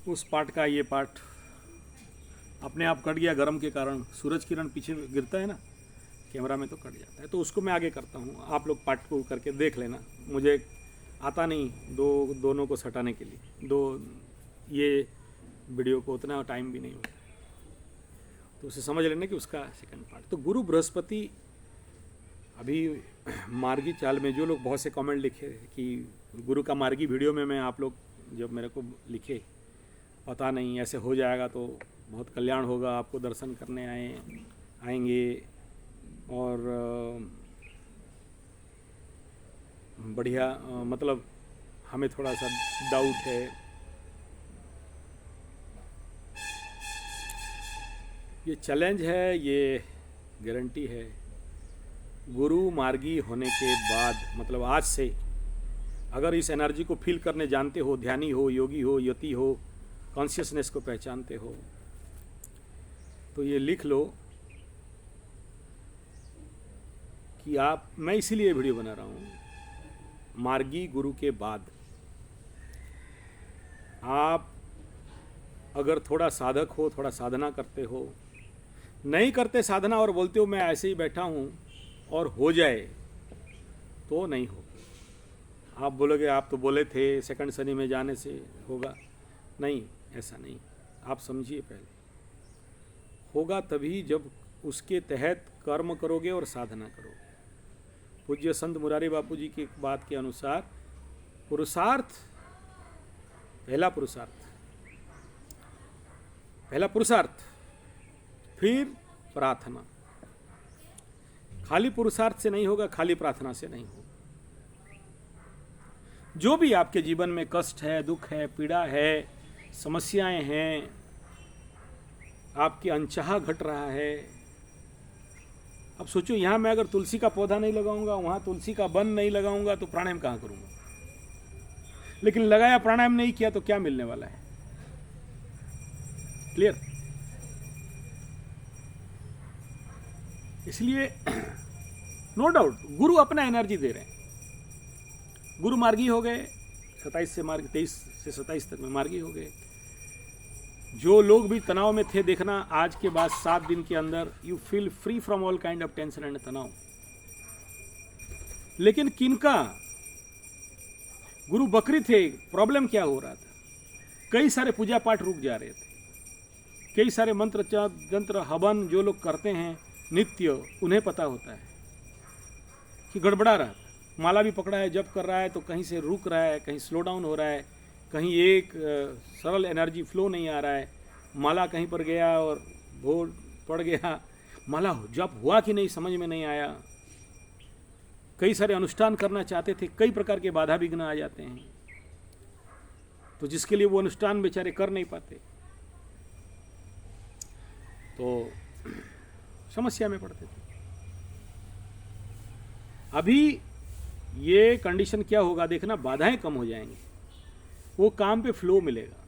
उस पार्ट का ये पार्ट अपने आप कट गया गर्म के कारण। सूरज किरण पीछे गिरता है ना कैमरा में तो कट जाता है, तो उसको मैं आगे करता हूँ। आप लोग पार्ट को करके देख लेना, मुझे आता नहीं दोनों को सटाने के लिए, ये वीडियो को उतना टाइम भी नहीं होता, तो उसे समझ लेना कि उसका सेकंड पार्ट। तो गुरु बृहस्पति अभी मार्गी चाल में जो लोग बहुत से कमेंट लिखे कि गुरु का मार्गी वीडियो में मैं आप लोग जब मेरे को लिखे पता नहीं ऐसे हो जाएगा तो बहुत कल्याण होगा, आपको दर्शन करने आएंगे और बढ़िया, मतलब हमें थोड़ा सा डाउट है। ये चैलेंज है, ये गारंटी है। गुरु मार्गी होने के बाद मतलब आज से अगर इस एनर्जी को फील करने जानते हो, ध्यानी हो, योगी हो, यति हो, कॉन्शियसनेस को पहचानते हो, तो ये लिख लो कि आप, मैं इसीलिए वीडियो बना रहा हूँ, मार्गी गुरु के बाद आप अगर थोड़ा साधक हो, थोड़ा साधना करते हो, नहीं करते साधना और बोलते हो मैं ऐसे ही बैठा हूँ और हो जाए, तो नहीं हो। आप बोलोगे आप तो बोले थे सेकंड शनि में जाने से होगा, नहीं, ऐसा नहीं। आप समझिए, पहले होगा तभी जब उसके तहत कर्म करोगे और साधना करोगे। पूज्य संत मुरारी बापू जी की बात के अनुसार पुरुषार्थ, पहला पुरुषार्थ, फिर प्रार्थना। खाली पुरुषार्थ से नहीं होगा, खाली प्रार्थना से नहीं होगा। जो भी आपके जीवन में कष्ट है, दुख है, पीड़ा है, समस्याएं हैं, आपकी अनचाहा घट रहा है, अब सोचो यहां मैं अगर तुलसी का पौधा नहीं लगाऊंगा, वहां तुलसी का वन नहीं लगाऊंगा, तो प्राणायाम कहां करूंगा? लेकिन लगाया, प्राणायाम नहीं किया, तो क्या मिलने वाला है? क्लियर? इसलिए नो डाउट गुरु अपना एनर्जी दे रहे हैं। गुरु मार्गी हो गए, 23 से 27 तक में मार्गी हो गए। जो लोग भी तनाव में थे, देखना आज के बाद 7 दिन के अंदर you feel free from all kind of tension and तनाव। लेकिन किनका गुरु बकरी थे, प्रॉब्लम क्या हो रहा था? कई सारे पूजा पाठ रुक जा रहे थे, कई सारे मंत्र तंत्र हवन जो लोग करते हैं नित्य, उन्हें पता होता है कि गड़बड़ा रहा था। माला भी पकड़ा है, जप कर रहा है, तो कहीं से रुक रहा है, कहीं स्लो डाउन हो रहा है, कहीं एक सरल एनर्जी फ्लो नहीं आ रहा है, माला कहीं पर गया और भोर पड़ गया, माला जप हुआ कि नहीं समझ में नहीं आया। कई सारे अनुष्ठान करना चाहते थे, कई प्रकार के बाधा विघ्न आ जाते हैं, तो जिसके लिए वो अनुष्ठान बेचारे कर नहीं पाते, तो समस्या में पड़ते थे। अभी ये कंडीशन क्या होगा देखना, बाधाएं कम हो जाएंगी, वो काम पे फ्लो मिलेगा।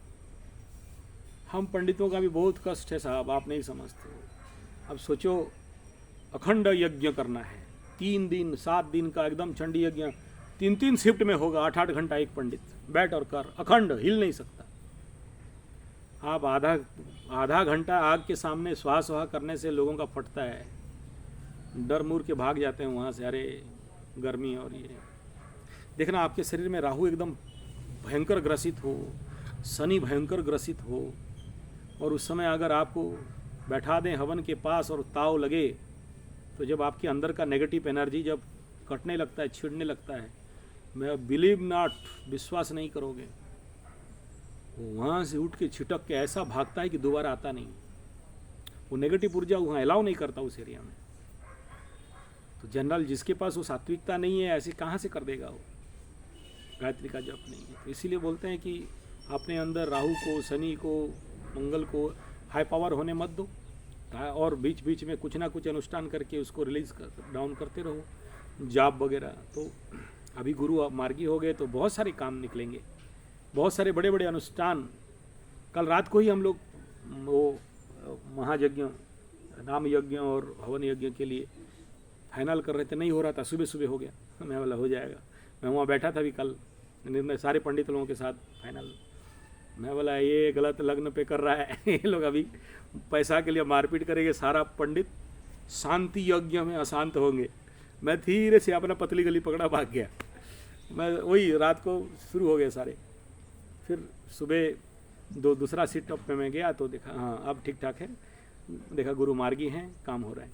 हम पंडितों का भी बहुत कष्ट है साहब, आप नहीं समझते हो। अब सोचो अखंड यज्ञ करना है, 3 दिन 7 दिन का एकदम चंडी यज्ञ, 3 शिफ्ट में होगा, 8-8 घंटा एक पंडित बैठ और कर, अखंड, हिल नहीं सकता। आप आधा घंटा आग के सामने स्वाहा करने से लोगों का फटता है, डर मूर के भाग जाते हैं वहाँ से, अरे गर्मी। और ये देखना आपके शरीर में राहु एकदम भयंकर ग्रसित हो, शनि भयंकर ग्रसित हो, और उस समय अगर आपको बैठा दें हवन के पास और ताव लगे, तो जब आपके अंदर का नेगेटिव एनर्जी जब कटने लगता है, छिड़ने लगता है, मैं बिलीव नॉट, विश्वास नहीं करोगे, वहाँ से उठ के छिटक के ऐसा भागता है कि दोबारा आता नहीं। वो नेगेटिव ऊर्जा वहाँ अलाउ नहीं करता उस एरिया में। तो जनरल जिसके पास वो सात्विकता नहीं है, ऐसे कहाँ से कर देगा वो? गायत्री का जप नहीं है। तो इसीलिए बोलते हैं कि अपने अंदर राहु को, शनि को, मंगल को हाई पावर होने मत दो, और बीच बीच में कुछ ना कुछ अनुष्ठान करके उसको रिलीज डाउन करते रहो, जाप वगैरह। तो अभी गुरु मार्गी हो गए तो बहुत सारे काम निकलेंगे, बहुत सारे बड़े बड़े अनुष्ठान। कल रात को ही हम लोग वो महायज्ञ, नाम यज्ञ और हवन यज्ञ के लिए फाइनल कर रहे थे, नहीं हो रहा था, सुबह सुबह हो गया, मैं बोला हो जाएगा। मैं वहाँ बैठा था भी कल, निर्णय सारे पंडित लोगों के साथ फाइनल मैं बोला ये गलत लग्न पे कर रहा है ये लोग अभी पैसा के लिए मारपीट करेंगे, सारा पंडित शांति यज्ञ में अशांत होंगे। मैं धीरे से अपना पतली गली पकड़ा भाग गया। मैं वही रात को शुरू हो गए सारे। फिर सुबह दूसरा सीट टॉप पे मैं गया तो देखा हाँ अब ठीक ठाक है, देखा गुरु मार्गी हैं, काम हो रहा है।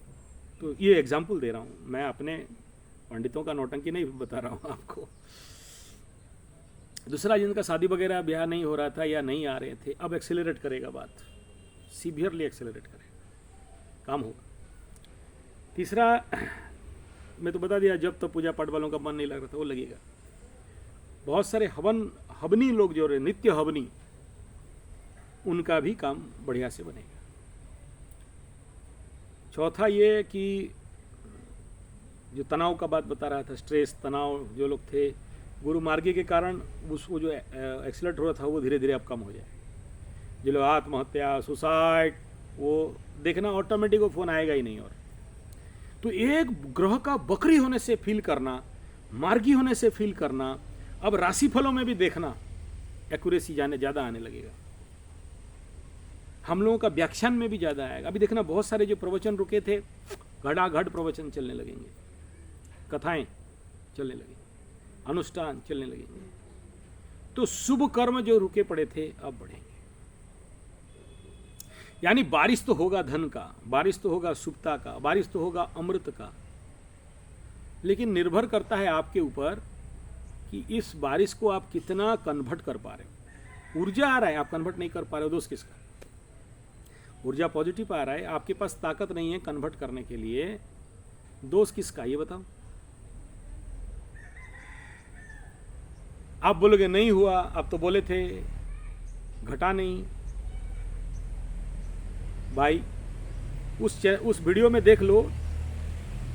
तो ये एग्जाम्पल दे रहा हूँ, मैं अपने पंडितों का नौटंकी नहीं बता रहा हूँ आपको। दूसरा, जिनका शादी वगैरह ब्याह नहीं हो रहा था या नहीं आ रहे थे, अब एक्सेलरेट करेगा बात, सीवियरली एक्सेलरेट करेगा, काम होगा। तीसरा, मैं तो बता दिया, जब तो पूजा पाठ वालों का मन नहीं लग रहा था वो लगेगा। बहुत सारे हवनी लोग जो रहे, नित्य हवनी, उनका भी काम बढ़िया से बनेगा। चौथा ये कि जो तनाव का बात बता रहा था, स्ट्रेस तनाव जो लोग थे, गुरु मार्गी के कारण वो जो एक्सीलरेट हो रहा था वो धीरे धीरे अब कम हो जाए। जो लोग आत्महत्या, सुसाइड, वो देखना ऑटोमेटिक वो फोन आएगा ही नहीं। और तो एक ग्रह का बकरी होने से फील करना, मार्गी होने से फील करना, अब राशिफलों में भी देखना एक्यूरेसी जाने ज़्यादा आने लगेगा। हम लोगों का व्याख्यान में भी ज़्यादा आएगा। अभी देखना बहुत सारे जो प्रवचन रुके थे, घटाघट प्रवचन चलने लगेंगे, कथाएं चलने लगेंगी, अनुष्ठान चलने लगेंगे। तो शुभ कर्म जो रुके पड़े थे अब बढ़ेंगे। यानी बारिश तो होगा धन का, बारिश तो होगा शुभता का, बारिश तो होगा अमृत का, लेकिन निर्भर करता है आपके ऊपर कि इस बारिश को आप कितना कन्वर्ट कर पा रहे हो। ऊर्जा आ रहा है, आप कन्वर्ट नहीं कर पा रहे हो, दोष किसका? ऊर्जा पॉजिटिव आ रहा है, आपके पास ताकत नहीं है कन्वर्ट करने के लिए, दोष किसका ये बताओ। आप बोलोगे नहीं हुआ, अब तो बोले थे, घटा नहीं। भाई उस वीडियो में देख लो,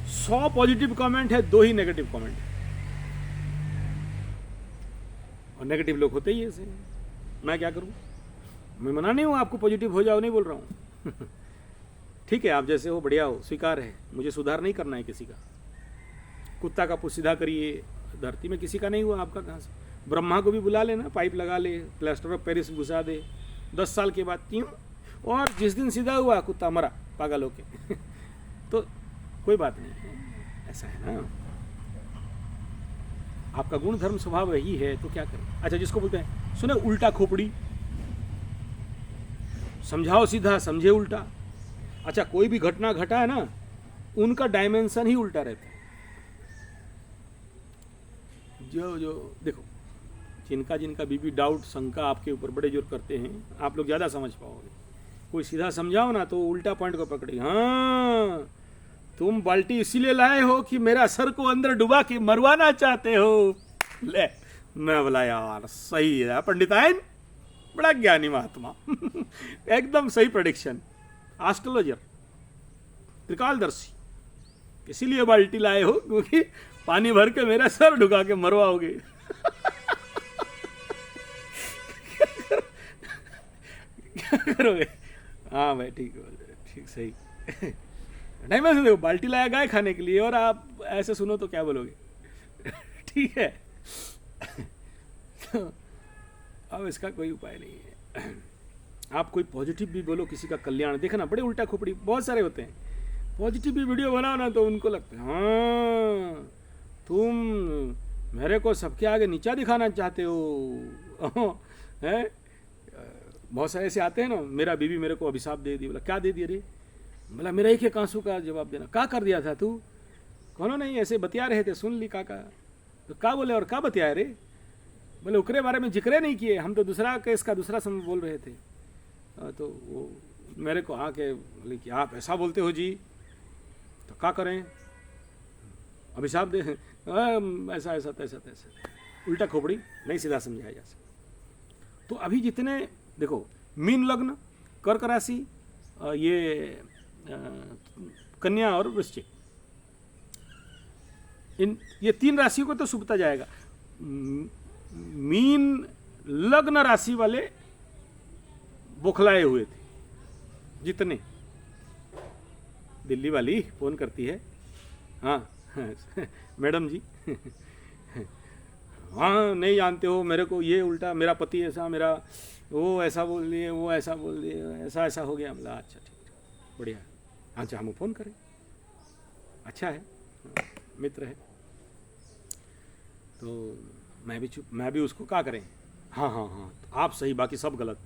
100 पॉजिटिव कमेंट है, 2 ही नेगेटिव कमेंट है। और नेगेटिव लोग होते ही ऐसे। मैं क्या करूं? मैं मना नहीं हूं आपको पॉजिटिव हो जाओ, नहीं बोल रहा हूं ठीक है, आप जैसे हो बढ़िया हो, स्वीकार है, मुझे सुधार नहीं करना है किसी का। कुत्ता का पूछ सीधा करिए, धरती में किसी का नहीं हुआ, आपका कहां से? ब्रह्मा को भी बुला लेना, पाइप लगा ले, प्लास्टर ऑफ पेरिस घुसा दे, 10 साल के बाद क्यों, और जिस दिन सीधा हुआ कुत्ता मरा पागल होके तो कोई बात नहीं है, ऐसा है ना, आपका गुण धर्म स्वभाव यही है, तो क्या करें। अच्छा, जिसको बोलते हैं सुने उल्टा खोपड़ी, समझाओ सीधा, समझे उल्टा। अच्छा, कोई भी घटना घटा है ना, उनका डायमेंशन ही उल्टा रहता है। जो देखो, जिनका जिनका बीबी डाउट, शंका आपके ऊपर बड़े जोर करते हैं, आप लोग ज़्यादा समझ पाओगे। कोई सीधा समझाओ ना तो उल्टा पॉइंट को पकड़ी, हाँ तुम बाल्टी इसीलिए लाए हो कि मेरा सर को अंदर डुबा के मरवाना चाहते हो। ले, मैं बोला यार सही है पंडिताइन, बड़ा ज्ञानी महात्मा एकदम सही प्रेडिक्शन, एस्ट्रोलॉजर, त्रिकालदर्शी। इसीलिए बाल्टी लाए हो क्योंकि पानी भर के मेरा सर डुबा के मरवाओगे क्या करोगे? हाँ भाई ठीक है, ठीक सही नहीं, मैं देखो बाल्टी लाया गाय खाने के लिए और आप ऐसे सुनो तो क्या बोलोगे ठीक है तो अब इसका कोई उपाय नहीं है। आप कोई पॉजिटिव भी बोलो, किसी का कल्याण, देखना बड़े उल्टा खोपड़ी बहुत सारे होते हैं। पॉजिटिव भी वीडियो बनाओ ना तो उनको लगता है हाँ तुम मेरे को सबके आगे नीचा दिखाना चाहते हो है। बहुत सारे ऐसे आते हैं ना, मेरा बीवी मेरे को अभिशाप दे दी। बोला क्या दे दिया रे? बोला मेरा एक आंसू का जवाब देना। क्या कर दिया था तू? कौनो नहीं, ऐसे बतिया रहे थे, सुन ली काका। तो क्या बोले और क्या बतियाए रे? बोले उकरे बारे में जिक्र नहीं किए, हम तो दूसरा केस का दूसरा समय बोल रहे थे। तो वो मेरे को आके बोले कि आप ऐसा बोलते हो जी, तो क्या करें, अभिशाप दे ऐसा ऐसा तैसा तैसा। उल्टा खोपड़ी नहीं सीधा समझाया जा सकता। तो अभी जितने देखो, मीन लग्न, कर्क राशि, ये कन्या और वृश्चिक, ये 3 राशियों को तो शुभता जाएगा। मीन लग्न राशि वाले बौखलाए हुए थे जितने। दिल्ली वाली फोन करती है, हाँ मैडम जी हाँ नहीं जानते हो मेरे को, ये उल्टा, मेरा पति ऐसा, मेरा वो ऐसा बोल दिए, वो ऐसा बोल दिए, ऐसा ऐसा हो गया। मतलब अच्छा ठीक ठीक बढ़िया, अच्छा हम फ़ोन करें, अच्छा है, मित्र है। तो मैं भी उसको क्या करें, हाँ हाँ हाँ तो आप सही, बाकी सब गलत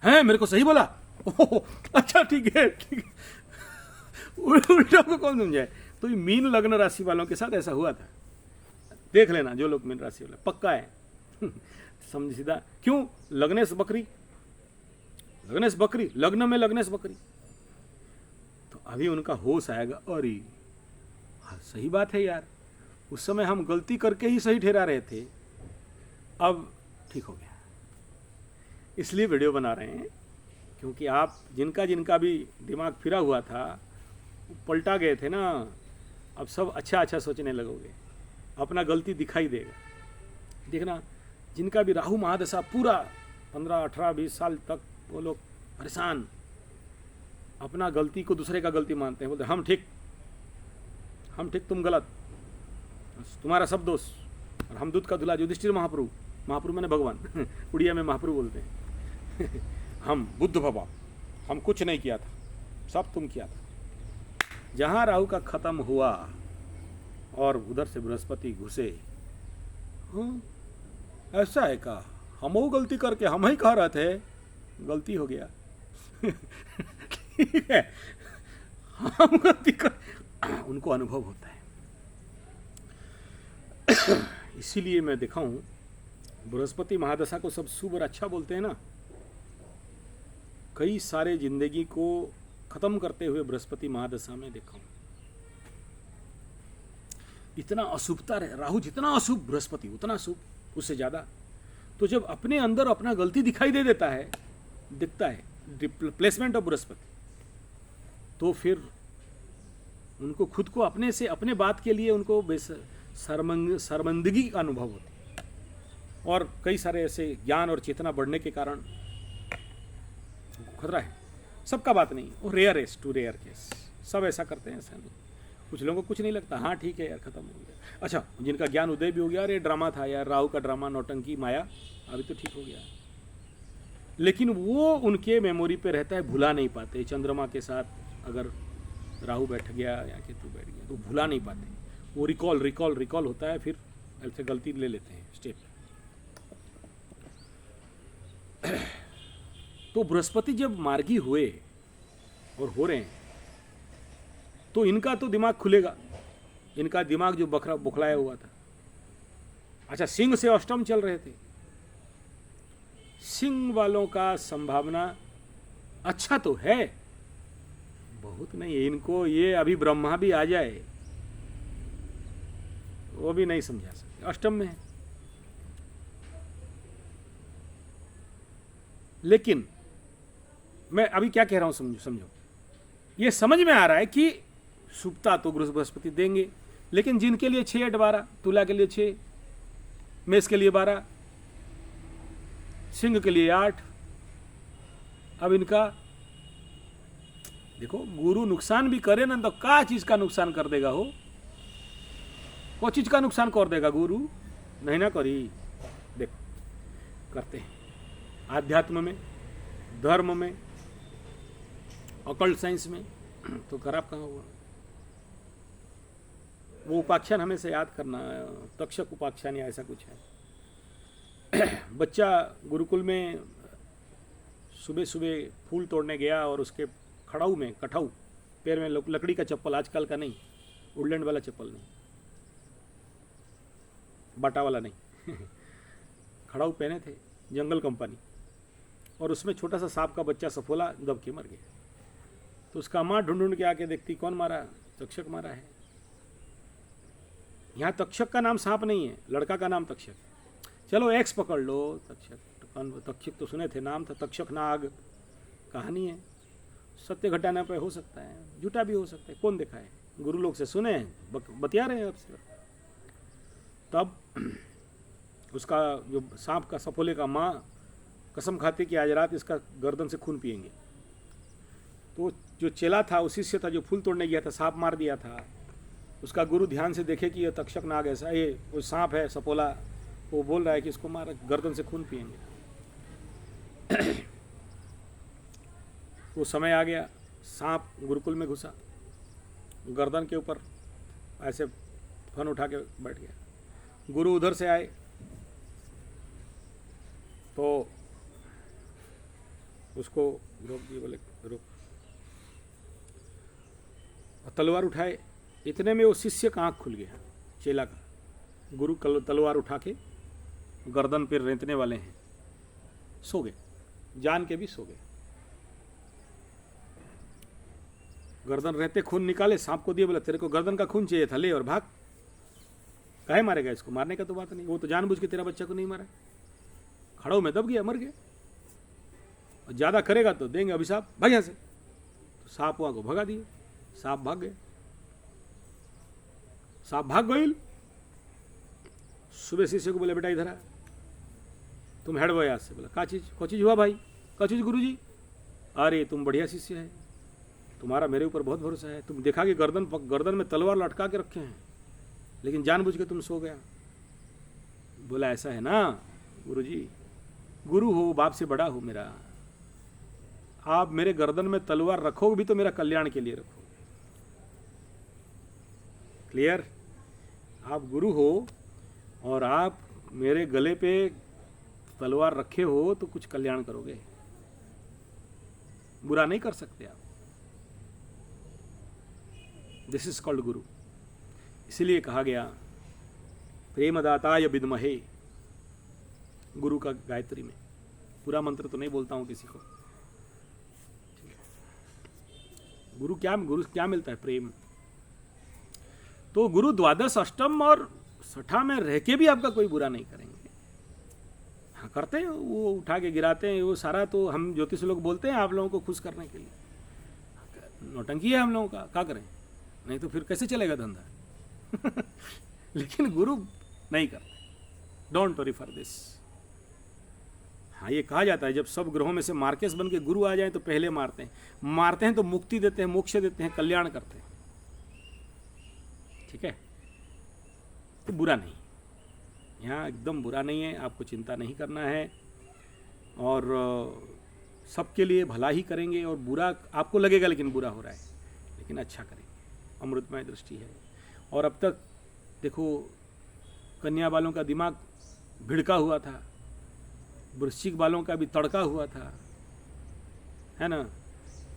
हैं, मेरे को सही बोला, ओह अच्छा ठीक है ठीक है। उल्टा को कौन समझाए। तो ये मीन लग्न राशि वालों के साथ ऐसा हुआ था, देख लेना जो लोग मीन राशि वाले, पक्का है। समझ सीधा, क्यों लग्नेश बकरी, लग्नेश बकरी, लग्न में लग्नेश बकरी। तो अभी उनका होश आएगा, अरे हाँ सही बात है यार, उस समय हम गलती करके ही सही ठहरा रहे थे, अब ठीक हो गया। इसलिए वीडियो बना रहे हैं क्योंकि आप जिनका जिनका भी दिमाग फिरा हुआ था, पलटा गए थे ना, अब सब अच्छा अच्छा सोचने लगोगे, अपना गलती दिखाई देगा। देखना जिनका भी राहु महादशा पूरा 15, 18, 20 साल तक वो लोग परेशान, अपना गलती को दूसरे का गलती मानते हैं, बोलते हम ठीक तुम गलत, तुम्हारा सब दोष, और हम दूध का धुला युधिष्ठिर महाप्रभु, महाप्रभु मैंने भगवान, उड़िया में महाप्रभु बोलते हैं। हम बुद्ध बाबा, हम कुछ नहीं किया था, सब तुम किया था। जहाँ राहु का खत्म हुआ और उधर से बृहस्पति घुसे, हाँ ऐसा है का, हम वो गलती करके हम ही कह रहे थे, गलती हो गया। ठीक है, हम गलती कर, उनको अनुभव होता है। इसीलिए मैं देखा हूं बृहस्पति महादशा को सब शुभ और अच्छा बोलते हैं ना, कई सारे जिंदगी को खत्म करते हुए बृहस्पति महादशा में देखा हूं। इतना अशुभता रहे, राहु जितना अशुभ बृहस्पति उतना शुभ, उससे ज्यादा। तो जब अपने अंदर अपना गलती दिखाई दे देता है, दिखता है प्लेसमेंट ऑफ बृहस्पति, तो फिर उनको खुद को अपने से, अपने बात के लिए उनको शर्मिंदगी का अनुभव होती है। और कई सारे ऐसे ज्ञान और चेतना बढ़ने के कारण खतरा है, सबका बात नहीं, वो rare as to rare case, सब ऐसा करते हैं, ऐसा नहीं। कुछ लोगों को कुछ नहीं लगता, हाँ ठीक है यार खत्म हो गया, अच्छा जिनका ज्ञान उदय भी हो गया, अरे ड्रामा था यार, राहु का ड्रामा, नौटंकी, माया, अभी तो ठीक हो गया। लेकिन वो उनके मेमोरी पे रहता है, भुला नहीं पाते। चंद्रमा के साथ अगर राहु बैठ गया या केतु बैठ गया तो भुला नहीं पाते, वो रिकॉल होता है, फिर ऐसे गलती ले लेते हैं स्टेप। तो बृहस्पति जब मार्गी हुए और हो रहे हैं, तो इनका तो दिमाग खुलेगा, इनका दिमाग जो बुखलाया हुआ था। अच्छा सिंह से अष्टम चल रहे थे, सिंह वालों का संभावना अच्छा तो है, बहुत नहीं है इनको, ये अभी ब्रह्मा भी आ जाए वो भी नहीं समझा सकते, अष्टम में है। लेकिन मैं अभी क्या कह रहा हूं समझो, ये समझ में आ रहा है कि शुभता तो बृहस्पति देंगे, लेकिन जिनके लिए 6 8 12, तुला के लिए 6, मेष के लिए 12, सिंह के लिए 8, अब इनका देखो गुरु नुकसान भी करे ना तो क्या चीज का नुकसान कर देगा, हो वो चीज का नुकसान कर देगा गुरु, नहीं ना करी। देखो करते हैं आध्यात्म में, धर्म में, ऑकल्ट साइंस में, तो खराब कहाँ हुआ। वो उपाख्यान हमेशा याद करना, तक्षक उपाख्यान या ऐसा कुछ है। बच्चा गुरुकुल में सुबह सुबह फूल तोड़ने गया और उसके खड़ाऊ में, कठाऊ पैर में लकड़ी का चप्पल, आजकल का नहीं, वुडलैंड वाला चप्पल नहीं, बाटा वाला नहीं, खड़ाऊ पहने थे, जंगल कंपनी, और उसमें छोटा सा सांप का बच्चा सफोला दब के मर गया। तो उसका माँ ढूंढ के आके देखती, कौन मारा, तक्षक मारा है। यहाँ तक्षक का नाम सांप नहीं है, लड़का का नाम तक्षक, चलो एक्स पकड़ लो, तक्षक तो सुने थे, नाम था तक्षक नाग, कहानी है, सत्य घटाने पे हो सकता है, झूठा भी हो सकता है, कौन देखा है, गुरु लोग से सुने हैं, बतिया रहे हैं आपसे। तब उसका जो सांप का, सफोले का माँ कसम खाती कि आज रात इसका गर्दन से खून पिएंगे। तो जो चेला था, उसी से था जो फूल तोड़ने गया था, सांप मार दिया था, उसका गुरु ध्यान से देखे कि यह तक्षक नाग ऐसा, ये वो सांप है सपोला, वो बोल रहा है कि इसको मार, गर्दन से खून पिएंगे। वो समय आ गया, सांप गुरुकुल में घुसा, गर्दन के ऊपर ऐसे फन उठा के बैठ गया। गुरु उधर से आए तो उसको रोक दिए, बोले रुक। तलवार उठाए, इतने में वो शिष्य का आँख खुल गया, चेला का। गुरु तलवार उठा के गर्दन पर रेंतने वाले हैं, सो गए, जान के भी सो गए। गर्दन रहते खून निकाले, सांप को दिए, बोला तेरे को गर्दन का खून चाहिए था, ले और भाग। काहे मारेगा इसको? मारने का तो बात नहीं, वो तो जानबूझ के तेरा बच्चा को नहीं मारा, खड़ों में दब गया, मर गया। और ज्यादा करेगा तो देंगे अभिशाप, भाग यहां से। तो सांप वहां को भगा दिए, सांप भाग गए। सांप भाग गई। सुबह शिष्य को बोले बेटा इधर आ, तुम हेड बॉय आज से। बोला का चीज हुआ भाई? का चीज गुरुजी? अरे तुम बढ़िया शिष्य है, तुम्हारा मेरे ऊपर बहुत भरोसा है। तुम देखा कि गर्दन में तलवार लटका के रखे हैं, लेकिन जानबूझ के तुम सो गया। बोला ऐसा है ना गुरुजी, गुरु हो, बाप से बड़ा हो मेरा, आप मेरे गर्दन में तलवार रखोगे भी तो मेरा कल्याण के लिए रखो। क्लियर? आप गुरु हो और आप मेरे गले पे तलवार रखे हो तो कुछ कल्याण करोगे, बुरा नहीं कर सकते आप। दिस इज कॉल्ड गुरु। इसलिए कहा गया प्रेमदाताय विद्महे, गुरु का गायत्री में। पूरा मंत्र तो नहीं बोलता हूं किसी को। गुरु क्या मिलता है? प्रेम। तो गुरु द्वादश, अष्टम और छठा में रह के भी आपका कोई बुरा नहीं करेंगे। हाँ करते हैं, वो उठा के गिराते हैं, वो सारा तो हम ज्योतिष लोग बोलते हैं आप लोगों को खुश करने के लिए। नौटंकी है हम लोगों का, क्या करें? नहीं तो फिर कैसे चलेगा धंधा? लेकिन गुरु नहीं करते। Don't worry for this. हाँ ये कहा जाता है जब सब ग्रहों में से मार्केस बन के गुरु आ जाए तो पहले मारते हैं तो मुक्ति देते हैं, मोक्ष देते हैं, कल्याण करते हैं। ठीक है, तो बुरा नहीं, यहाँ एकदम बुरा नहीं है, आपको चिंता नहीं करना है। और सबके लिए भला ही करेंगे, और बुरा आपको लगेगा लेकिन बुरा हो रहा है, लेकिन अच्छा करेंगे। अमृतमय दृष्टि है। और अब तक देखो कन्या वालों का दिमाग भिड़का हुआ था, वृश्चिक वालों का भी तड़का हुआ था, है ना।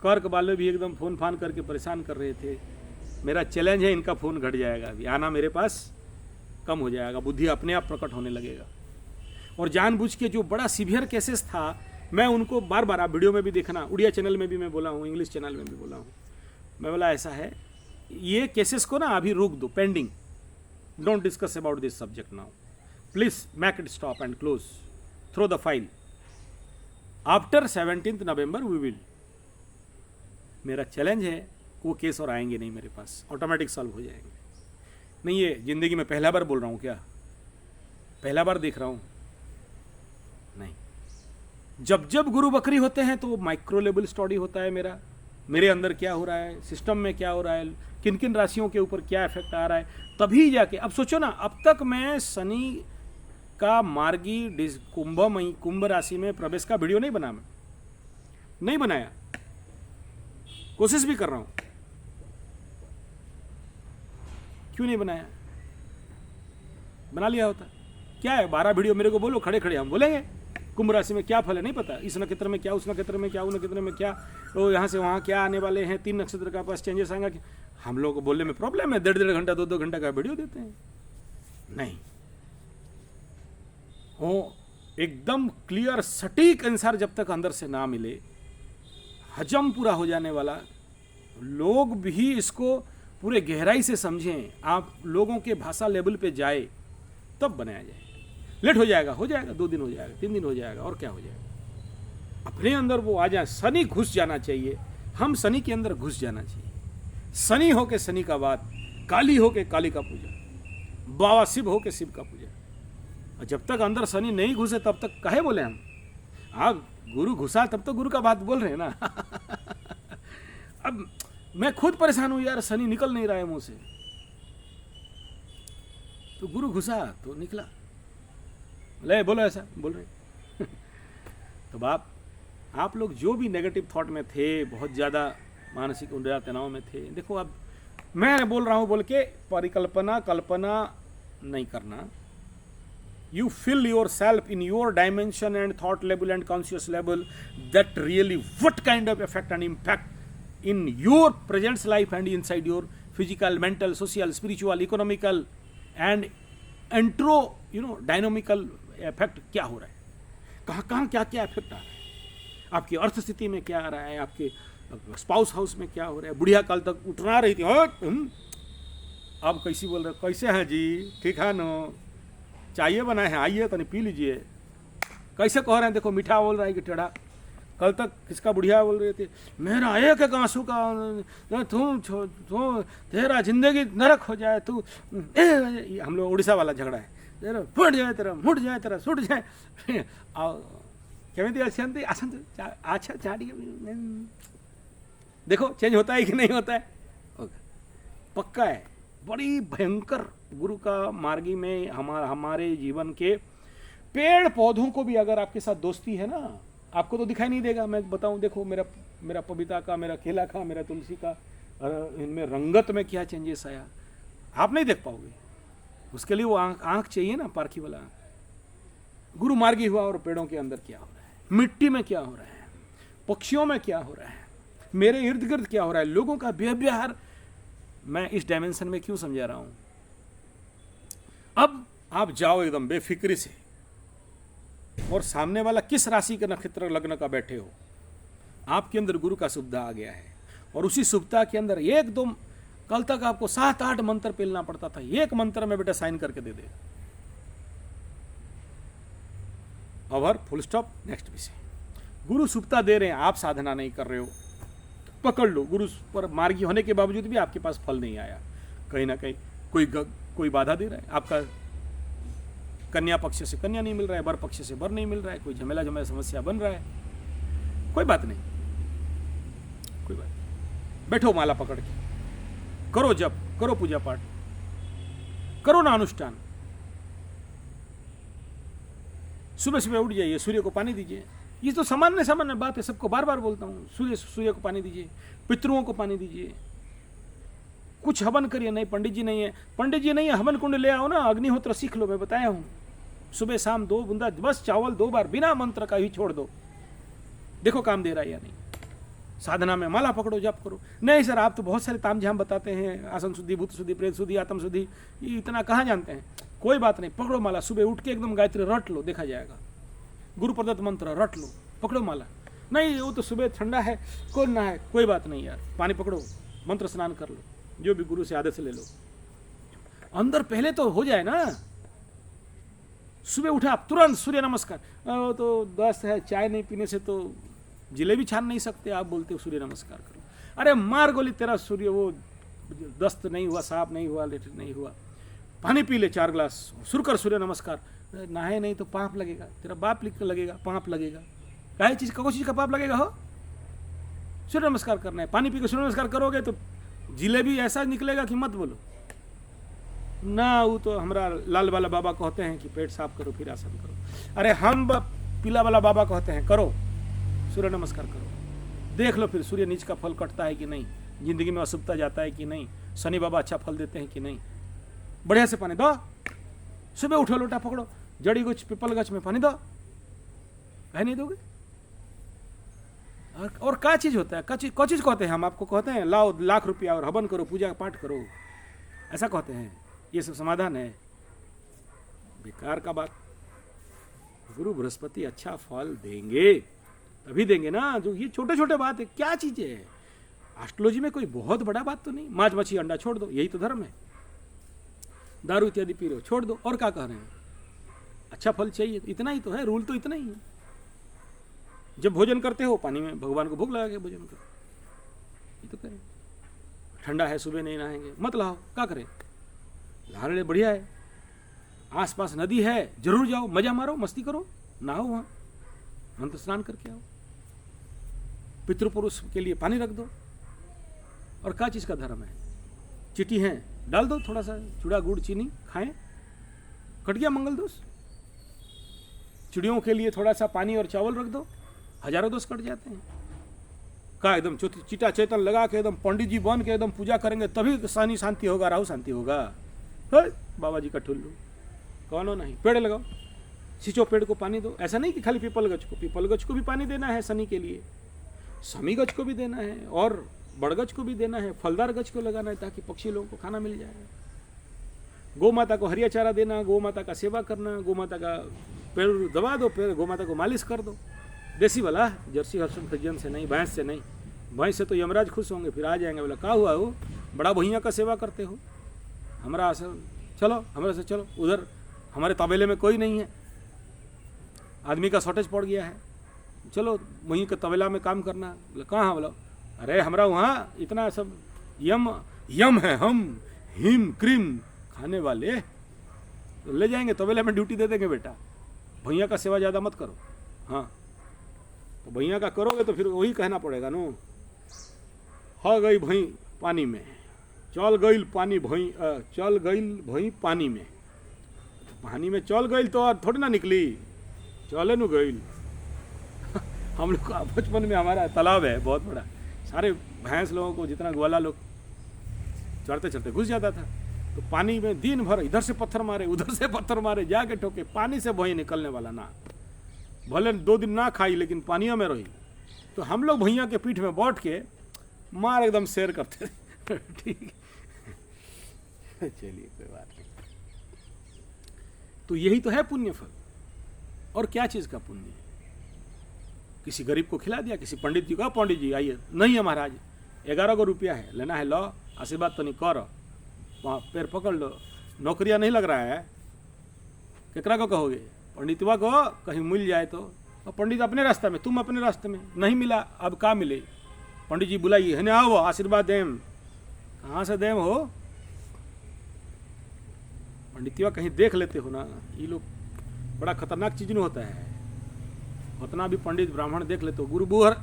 कर्क वाले भी एकदम फोन फान करके परेशान कर रहे थे। मेरा चैलेंज है, इनका फोन घट जाएगा, अभी आना मेरे पास कम हो जाएगा, बुद्धि अपने आप प्रकट होने लगेगा। और जानबूझ के जो बड़ा सीवियर केसेस था, मैं उनको बार बार, आप वीडियो में भी देखना, उड़िया चैनल में भी मैं बोला हूँ, इंग्लिश चैनल में भी बोला हूँ। मैं बोला ऐसा है, ये केसेस को ना अभी रोक दो, pending, don't discuss about this subject now, please make it stop and close, throw the file. After 17 November we will. मेरा चैलेंज है, वो केस और आएंगे नहीं मेरे पास, ऑटोमेटिक सॉल्व हो जाएंगे। नहीं ये जिंदगी में पहला बार बोल रहा हूँ क्या, पहला बार देख रहा हूँ नहीं। जब जब गुरु बकरी होते हैं तो माइक्रो लेवल स्टडी होता है मेरे अंदर क्या हो रहा है, सिस्टम में क्या हो रहा है, किन किन राशियों के ऊपर क्या इफेक्ट आ रहा है, तभी जाके। अब सोचो ना, अब तक मैं शनि का मार्गी कुंभ राशि में प्रवेश का वीडियो नहीं बनाया, कोशिश भी कर रहा हूं, क्यों नहीं बनाया? बना लिया होता। क्या है 12 वीडियो मेरे को बोलो, खड़े खड़े हम बोलेंगे कुंभ राशि में क्या फल है नहीं पता, इस नक्षत्र में क्या, उस नक्षत्र में क्या, उस नक्षत्र में क्या, तो यहाँ से वहाँ क्या आने वाले हैं, 3 नक्षत्र का पास चेंजेस आएंगे। हम लोग को बोलने में प्रॉब्लम है, 1.5 घंटा 2 घंटा का वीडियो देते हैं। नहीं हो, एकदम क्लियर सटीक आंसर जब तक अंदर से ना मिले, हजम पूरा हो जाने वाला, लोग भी इसको पूरे गहराई से समझें, आप लोगों के भाषा लेवल पे जाए, तब बनाया जाए। लेट हो जाएगा 2 दिन हो जाएगा, 3 दिन हो जाएगा, और क्या हो जाएगा। अपने अंदर वो आ जाए, शनि घुस जाना चाहिए, हम शनि के अंदर घुस जाना चाहिए। शनि हो के शनि का बात, काली हो के काली का पूजा, बाबा शिव हो के शिव का पूजा। और जब तक अंदर शनि नहीं घुसे तब तक कहे बोले हम, आप गुरु घुसा तब तो गुरु का बात बोल रहे हैं ना। अब मैं खुद परेशान हूं यार, शनि निकल नहीं रहा है मुंह से, तो गुरु घुसा तो निकला। ले बोलो ऐसा बोल रहे तो आप लोग जो भी नेगेटिव थॉट में थे, बहुत ज़्यादा मानसिक ऊर्जा तनाव में थे, देखो अब मैं बोल रहा हूँ बोल के कल्पना नहीं करना। You fill yourself in your dimension and thought level and conscious level that really what kind of effect and impact in your present life and inside your physical, mental, social, spiritual, economical and dynamical effect क्या हो रहा है, कहाँ क्या effect आ रहा है, आपकी अर्थ स्थिति में क्या आ रहा है, आपके स्पाउस हाउस में क्या हो रहा है। बुढ़िया काल तक उठना रही थी, अब कैसी बोल रहे, कैसे हैं जी, ठीक है नो, चाहिए बनाए हैं, आइए तनी पी लीजिए, कैसे कह रहे हैं, देखो मीठा बोल रहा है कि टेढ़ा। कल तक किसका बुढ़िया बोल रहे थे, मेरा एक आंसू का तू तेरा जिंदगी नरक हो जाए, तू हम लोग उड़ीसा वाला झगड़ा है, तेरा फट जाए, तेरा मुट जाए, तेरा सुट जाए। क्या अशांति अच्छा चाड़ी, देखो चेंज होता है कि नहीं होता है, पक्का है। बड़ी भयंकर गुरु का मार्गी में हमारे जीवन के पेड़ पौधों को भी अगर आपके साथ दोस्ती है ना, आपको तो दिखाई नहीं देगा। मैं बताऊं, देखो मेरा पपीता का, मेरा केला का, मेरा तुलसी का, इनमें रंगत में क्या चेंजेस आया आप नहीं देख पाओगे। उसके लिए वो आंख चाहिए ना, पारखी वाला आंख। गुरु मार्गी हुआ और पेड़ों के अंदर क्या हो रहा है, मिट्टी में क्या हो रहा है, पक्षियों में क्या हो रहा है, मेरे इर्द गिर्द क्या हो रहा है, लोगों का व्यवहार। मैं इस डायमेंशन में क्यों समझा रहा हूं। अब आप जाओ एकदम बेफिक्री से, और सामने वाला किस राशि के नक्षत्र लग्न का बैठे हो, आपके अंदर गुरु का शुभता आ गया है, और उसी शुभता के अंदर एक दो, कल तक आपको 7-8 मंत्र पेलना पड़ता था, एक मंत्र में बेटा साइन करके दे दे, ओवर, फुल स्टॉप, नेक्स्ट विषय। गुरु शुभता दे रहे हैं, आप साधना नहीं कर रहे हो, पकड़ लो। गुरु पर मार्गी होने के बावजूद भी आपके पास फल नहीं आया, कहीं ना कहीं कोई बाधा दे रहा है। आपका कन्या पक्ष से कन्या नहीं मिल रहा है, वर पक्ष से वर नहीं मिल रहा है, कोई झमेला समस्या बन रहा है, कोई बात नहीं, कोई बात नहीं। बैठो माला पकड़ के, करो जप, करो पूजा पाठ, करो ना अनुष्ठान। सुबह सुबह उठ जाइए, सूर्य को पानी दीजिए। ये तो सामान्य बात है, सबको बार बार बोलता हूँ। सूर्य को पानी दीजिए, पितरों को पानी दीजिए, कुछ हवन करिए। नहीं पंडित जी नहीं है, हवन कुंड ले आओ ना, अग्निहोत्र सीख लो, मैं बताया हूँ। सुबह शाम 2 बूंदा बस चावल 2 बार बिना मंत्र का ही छोड़ दो, देखो काम दे रहा है या नहीं। साधना में माला पकड़ो, जप करो। नहीं सर, आप तो बहुत सारे तामझाम बताते हैं, आसन शुद्धि, भूत शुद्धि, प्रेत शुद्धि, आत्म शुद्धि, ये इतना कहाँ जानते हैं। कोई बात नहीं, पकड़ो माला, सुबह उठ के एकदम गायत्री रट लो, देखा जाएगा। गुरु प्रदत्त मंत्र रट लो, पकड़ो माला। नहीं वो तो सुबह ठंडा है, कौन ना है, कोई बात नहीं यार, पानी पकड़ो, मंत्र स्नान कर लो, जो भी गुरु से आदत से ले लो। अंदर पहले तो हो जाए ना। सुबह उठा आप तुरंत सूर्य नमस्कार, तो दस्त है, चाय नहीं पीने से तो जिलेबी छान नहीं सकते, आप बोलते हो सूर्य नमस्कार करो। अरे मार गोली, तेरा सूर्य वो दस्त नहीं हुआ, साफ नहीं हुआ, लेटर नहीं हुआ, पानी पी ले 4 गिलास, शुरू कर सूर्य नमस्कार। नहाए नहीं तो पाप लगेगा, तेरा बाप लिख लगेगा, पाप लगेगा। क्या चीज का पाप लगेगा हो? सूर्य नमस्कार करना है, पानी पी के सूर्य नमस्कार करोगे तो जिलेबी ऐसा निकलेगा कि मत बोलो ना। वो तो हमारा लाल वाला बाबा कहते हैं कि पेट साफ करो फिर आसन करो। अरे हम पीला वाला बाबा कहते हैं करो, सूर्य नमस्कार करो, देख लो फिर सूर्य नीच का फल कटता है कि नहीं, जिंदगी में अशुभता जाता है कि नहीं, शनि बाबा अच्छा फल देते हैं कि नहीं। बढ़िया से पानी दो, सुबह उठो, लोटा पकड़ो, जड़ी गुछ पिपल गछ में पानी दो, कह नहीं दोगे। और क्या चीज होता है, क्या चीज कहते हैं हम आपको, कहते हैं लाओ लाख रुपया और हवन करो, पूजा पाठ करो, ऐसा कहते हैं। ये सब समाधान है, बेकार का बात। गुरु बृहस्पति अच्छा फल देंगे, तभी देंगे ना। जो ये छोटे छोटे बात है, क्या चीजें है, एस्ट्रोलॉजी में कोई बहुत बड़ा बात तो नहीं। मांस मछली अंडा छोड़ दो, यही तो धर्म है। दारू इत्यादि पी रहे हो, छोड़ दो। और क्या कह रहे हैं, अच्छा फल चाहिए, इतना ही तो है, रूल तो इतना ही है। जब भोजन करते हो पानी में भगवान को भोग लगा के भोजन करो, ये तो करें। ठंडा है, सुबह नहीं नहाएंगे, मत नहाओ, क्या करें, नहा ले, बढ़िया है। आसपास नदी है, जरूर जाओ, मजा मारो, मस्ती करो, नहाओ वहां, मंत्र स्नान करके आओ। पितृपुरुष के लिए पानी रख दो। और क्या चीज का धर्म है, चिट्ठी है डाल दो, थोड़ा सा चूड़ा गुड़ चीनी खाएं, कट गया मंगल दोष। चिड़ियों के लिए थोड़ा सा पानी और चावल रख दो, हजारों दोष कट जाते हैं। का एकदम चिटा चेतन लगा के एकदम पंडित जी बन के एकदम पूजा करेंगे तभी शनि शांति होगा, राहु शांति होगा। बाबा जी का ठुल्लू कौन नहीं। पेड़ लगाओ, सींचो पेड़ को पानी दो। ऐसा नहीं कि खाली पीपल गछ को भी पानी देना है शनि के लिए, समी गछ को भी देना है और बड़गछ को भी देना है, फलदार गछ को लगाना है ताकि पक्षी लोगों को खाना मिल जाए। गौ माता को हरिया चारा देना, गौ माता का सेवा करना, गौ माता का पेड़ दबा दो, पेड़ गौ माता को मालिश कर दो। देसी वाला, जर्सी हर्षण फ्रिजियन से नहीं, भैंस से नहीं। भैंस से तो यमराज खुश होंगे, फिर आ जाएंगे, बोला क्या हुआ हो, बड़ा भैया का सेवा करते हो, हमारा चलो हमारे से चलो, उधर हमारे तबेले में कोई नहीं है, आदमी का शॉर्टेज पड़ गया है, चलो वहीं के तबेला में काम करना। बोला कहाँ? बोला अरे हमारा वहाँ इतना सब यम है, हम हिम क्रीम खाने वाले, तो ले जाएंगे तबेला में ड्यूटी दे देंगे, बेटा भैया का सेवा ज़्यादा मत करो। हाँ तो भैया का करोगे तो फिर वही कहना पड़ेगा नो, हो गई भई पानी में, चल गई पानी भई, चल गई भई पानी में, पानी में चल गई तो और थोड़ी ना निकली, चले नु गई। हम लोग का बचपन में हमारा तालाब है बहुत बड़ा, सारे भैंस लोगों को जितना ग्वाला लोग चढ़ते चढ़ते घुस जाता था, तो पानी में दिन भर इधर से पत्थर मारे उधर से पत्थर मारे, जाके ठोके, पानी से भई निकलने वाला ना, भले 2 दिन ना खाई लेकिन पानियों में रही। तो हम लोग भैया के पीठ में बैठ के मार एकदम शेर करते थे। ठीक चलिए कोई बात नहीं। तो यही तो है पुण्य फल, और क्या चीज का पुण्य? किसी गरीब को खिला दिया, किसी पंडित जी को, पंडित जी आइए, नहीं है महाराज 11 रुपया है, लेना है लो, आशीर्वाद तो नहीं कर, वहाँ पैर पकड़ लो, नौकरियां नहीं लग रहा है, केकरा को कहोगे? पंडितवा को कहीं मिल जाए तो, और पंडित अपने रास्ते में, तुम अपने रास्ते में, नहीं मिला अब का मिले, पंडित जी बुलाइए, है ना, आओ आशीर्वाद देम, कहाँ से देम हो? पंडितवा कहीं देख लेते हो ना, ये लोग बड़ा खतरनाक चीज नहीं होता है, उतना भी पंडित ब्राह्मण देख लेते हो, गुरु बुहर,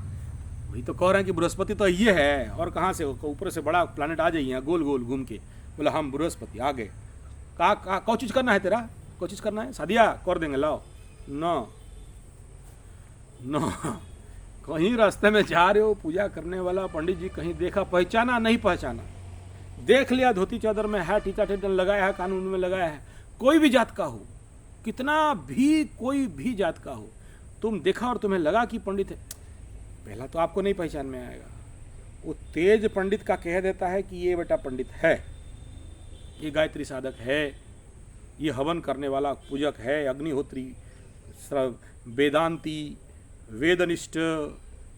वही तो कह रहे हैं कि बृहस्पति तो ये है, और कहाँ से ऊपर से बड़ा प्लानिट आ जाइए गोल गोल घूम के, बोला हम बृहस्पति आ गए, कौ चीज करना है तेरा, कौ चीज करना है, शादिया कर देंगे, लाओ न कहीं रास्ते में जा रहे हो, पूजा करने वाला पंडित जी कहीं देखा, पहचाना नहीं पहचाना, देख लिया धोती चादर में है, टीका टेटन लगाया है, कानून में लगाया है, कोई भी जात का हो, कितना भी कोई भी जात का हो, तुम देखा और तुम्हें लगा कि पंडित है, पहला तो आपको नहीं पहचान में आएगा, वो तेज पंडित का कह देता है कि ये बेटा पंडित है, ये गायत्री साधक है, ये हवन करने वाला पूजक है, अग्निहोत्री, वेदांती, वेदनिष्ठ,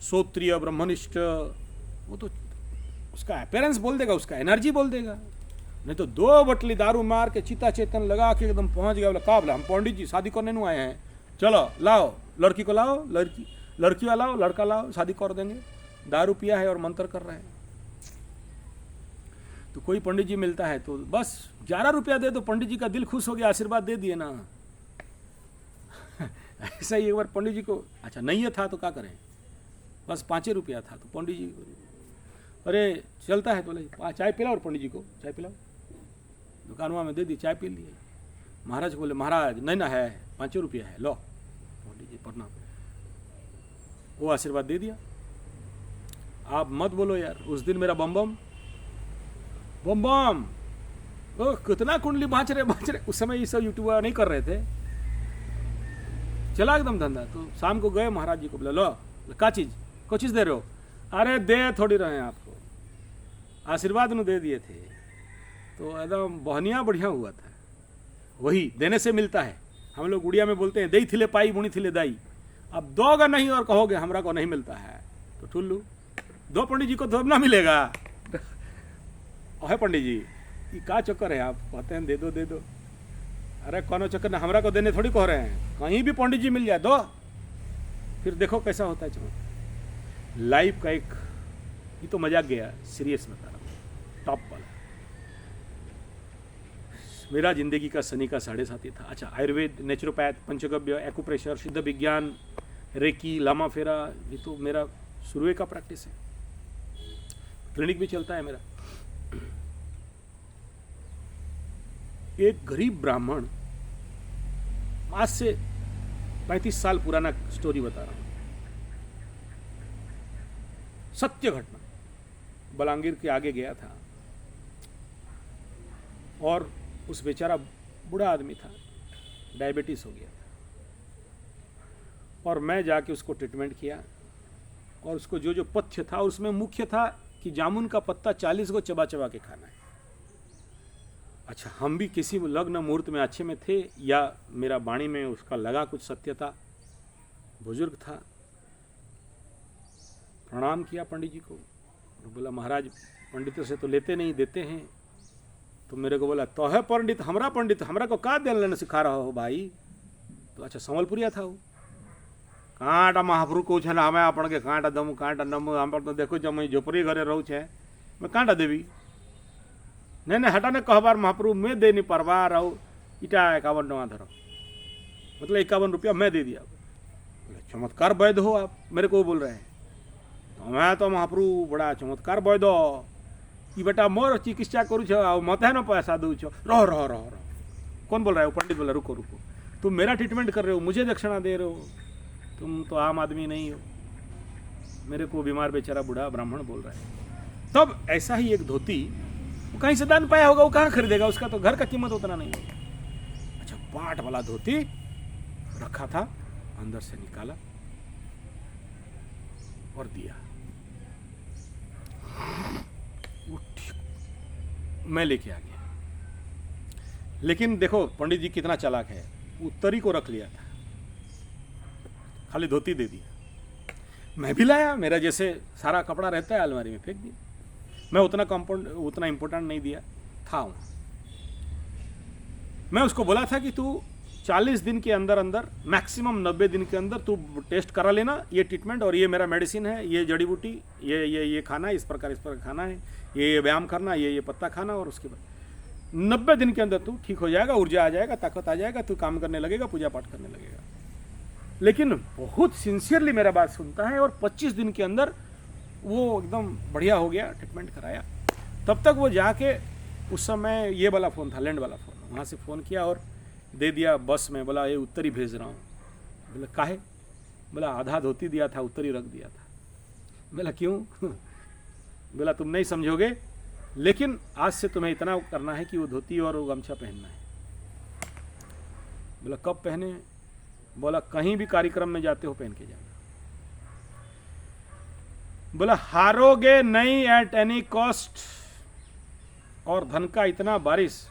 श्रोत्रिय, ब्रह्मनिष्ठ, वो तो उसका अपीयरेंस बोल देगा, उसका एनर्जी बोल देगा। नहीं तो 2 बटली दारू मार के चिता चेतन लगा के एकदम पहुंच गया, बोला का बोला हम पंडित जी शादी करने नहीं आए हैं, चलो लाओ लड़की को लाओ, लड़की वाला लाओ, लड़का लाओ, शादी कर देंगे, दारू पिया है और मंत्र कर रहे हैं। तो कोई पंडित जी मिलता है तो बस 11 रुपया दे दो, पंडित जी का दिल खुश हो गया, आशीर्वाद दे दिए ना। ऐसा ही एक बार पंडित जी को, अच्छा नहीं था तो क्या करें, बस 5 रुपया था, तो पंडित जी अरे चलता है तो बोले चाय पिलाओ, और पंडित जी को चाय पिलाओ, दुकानवा में दे दी, चाय पी लिए। महाराज बोले महाराज नहीं ना है, 5 रुपया है, लो। पंडित जी प्रणाम, वो आशीर्वाद दे दिया। आप मत बोलो यार, उस दिन मेरा बम बम बम बम, ओ कितना कुंडली बाँच रहे, उस समय ये सब यूट्यूबर नहीं कर रहे थे, चला एकदम धंधा। तो शाम को गए महाराज जी को, बोले लो क्या चीज, कोई चीज दे रहे हो? अरे दे थोड़ी रहे हैं आपको, आशीर्वाद में दे दिए थे। तो एकदम बहनिया बढ़िया हुआ था, वही देने से मिलता है। हम लोग उड़िया में बोलते हैं दई थिले पाई बुनी थिले दाई, अब दोगा नहीं और कहोगे हमरा को नहीं मिलता है तो ठुल्लू, दो पंडित जी को तो ना मिलेगा। है पंडित जी ये का चक्कर है, आप कहते हैं दे दो दे दो, अरे कौन चक्कर ना, हमरा को देने थोड़ी कह रहे हैं, कहीं भी पंडित जी मिल जाए दो, फिर देखो कैसा होता है। चलो लाइफ का एक ये तो मजाक गया, सीरियस बता रहा हूँ, टॉप वाला। मेरा जिंदगी का शनि का 7.5 था। अच्छा, आयुर्वेद, नेचुरोपैथ, पंचगव्य, एक्यूप्रेशर, सिद्ध विज्ञान, रेकी, लामा फेरा, ये तो मेरा शुरू का प्रैक्टिस है, क्लिनिक भी चलता है मेरा। एक गरीब ब्राह्मण आज से 35 साल पुराना स्टोरी बता रहा हूँ, सत्य घटना। बलांगीर के आगे गया था और उस बेचारा बूढ़ा आदमी था, डायबिटीज हो गया था, और मैं जाके उसको ट्रीटमेंट किया। और उसको जो जो पथ्य था उसमें मुख्य था कि जामुन का पत्ता 40 को चबा चबा के खाना है। अच्छा, हम भी किसी लग्न मुहूर्त में अच्छे में थे, या मेरा वाणी में उसका लगा कुछ सत्यता। बुजुर्ग था, प्रणाम किया पंडित जी को, बोला महाराज पंडितों से तो लेते नहीं, देते हैं। तो मेरे को बोला तो है पंडित, हमरा को का देन लेना सिखा रहा हो भाई। तो अच्छा संबलपुरिया था वो। काँटा महाप्रभु कहूँ छे हमें आपण के काँटा दमु काँटा नमु, हम तो देखो जब मैं झोपड़ी घरे रहूँ छे मैं काँटा देवी, नहीं नहीं हटा ने कहबार महाप्रभु मैं दे नहीं परवा रहूँ, इटा 51 टका धरो, मतलब 51 रुपया मैं दे दिया। चमत्कार वैध हो आप, मेरे को बोल रहे हैं। तो मैं तो महाप्रभु बड़ा चमत्कार वैध हो, कि बेटा मोर चिकित्सा करूँ छो, मत है ना पैसा दूँ छो, रहो रहो रहो रहो। कौन बोल रहा है? वो पंडित बोला रुको रुको, तुम मेरा ट्रीटमेंट कर रहे हो, मुझे दक्षिणा दे रहे हो, तुम तो आम आदमी नहीं हो। मेरे को बीमार बेचारा बूढ़ा ब्राह्मण बोल रहा है। तब ऐसा ही एक धोती वो कहीं से दान पाया होगा, वो कहाँ खरीदेगा, उसका तो घर का कीमत उतना नहीं होगा। अच्छा, पाट वाला धोती रखा था, अंदर से निकाला और दिया। मैं लेके आ गया। लेकिन देखो पंडित जी कितना चालाक है, उत्तरी को रख लिया था, खाली धोती दे दिया। मैं भी लाया, मेरा जैसे सारा कपड़ा रहता है अलमारी में फेंक दिया। मैं उतना इंपॉर्टेंट नहीं दिया था। मैं उसको बोला था कि तू 40 दिन के अंदर अंदर, मैक्सिमम 90 दिन के अंदर तू टेस्ट करा लेना, ये ट्रीटमेंट और ये मेरा मेडिसिन है, ये जड़ी बूटी, ये खाना, इस प्रकार खाना है, ये व्यायाम करना, ये पत्ता खाना, और उसके बाद 90 दिन के अंदर तू ठीक हो जाएगा, ऊर्जा आ जाएगा, ताकत आ जाएगा, तू काम करने लगेगा, पूजा पाठ करने लगेगा। लेकिन बहुत सिंसियरली मेरा बात सुनता है, और 25 दिन के अंदर वो एकदम बढ़िया हो गया, ट्रीटमेंट कराया। तब तक वो जाके, उस समय ये वाला फ़ोन था, लैंड वाला फ़ोन, वहाँ से फ़ोन किया और दे दिया बस में। बोला ये उत्तरी भेज रहा हूँ। बोला काहे? बोला आधा धोती दिया था, उत्तरी रख दिया था। बोला क्यों? बोला तुम नहीं समझोगे, लेकिन आज से तुम्हें इतना करना है कि वो धोती और वो गमछा पहनना है। बोला कब पहने? बोला कहीं भी कार्यक्रम में जाते हो पहन के जाना। बोला हारोगे नहीं एट एनी कॉस्ट, और धन का इतना बारिश।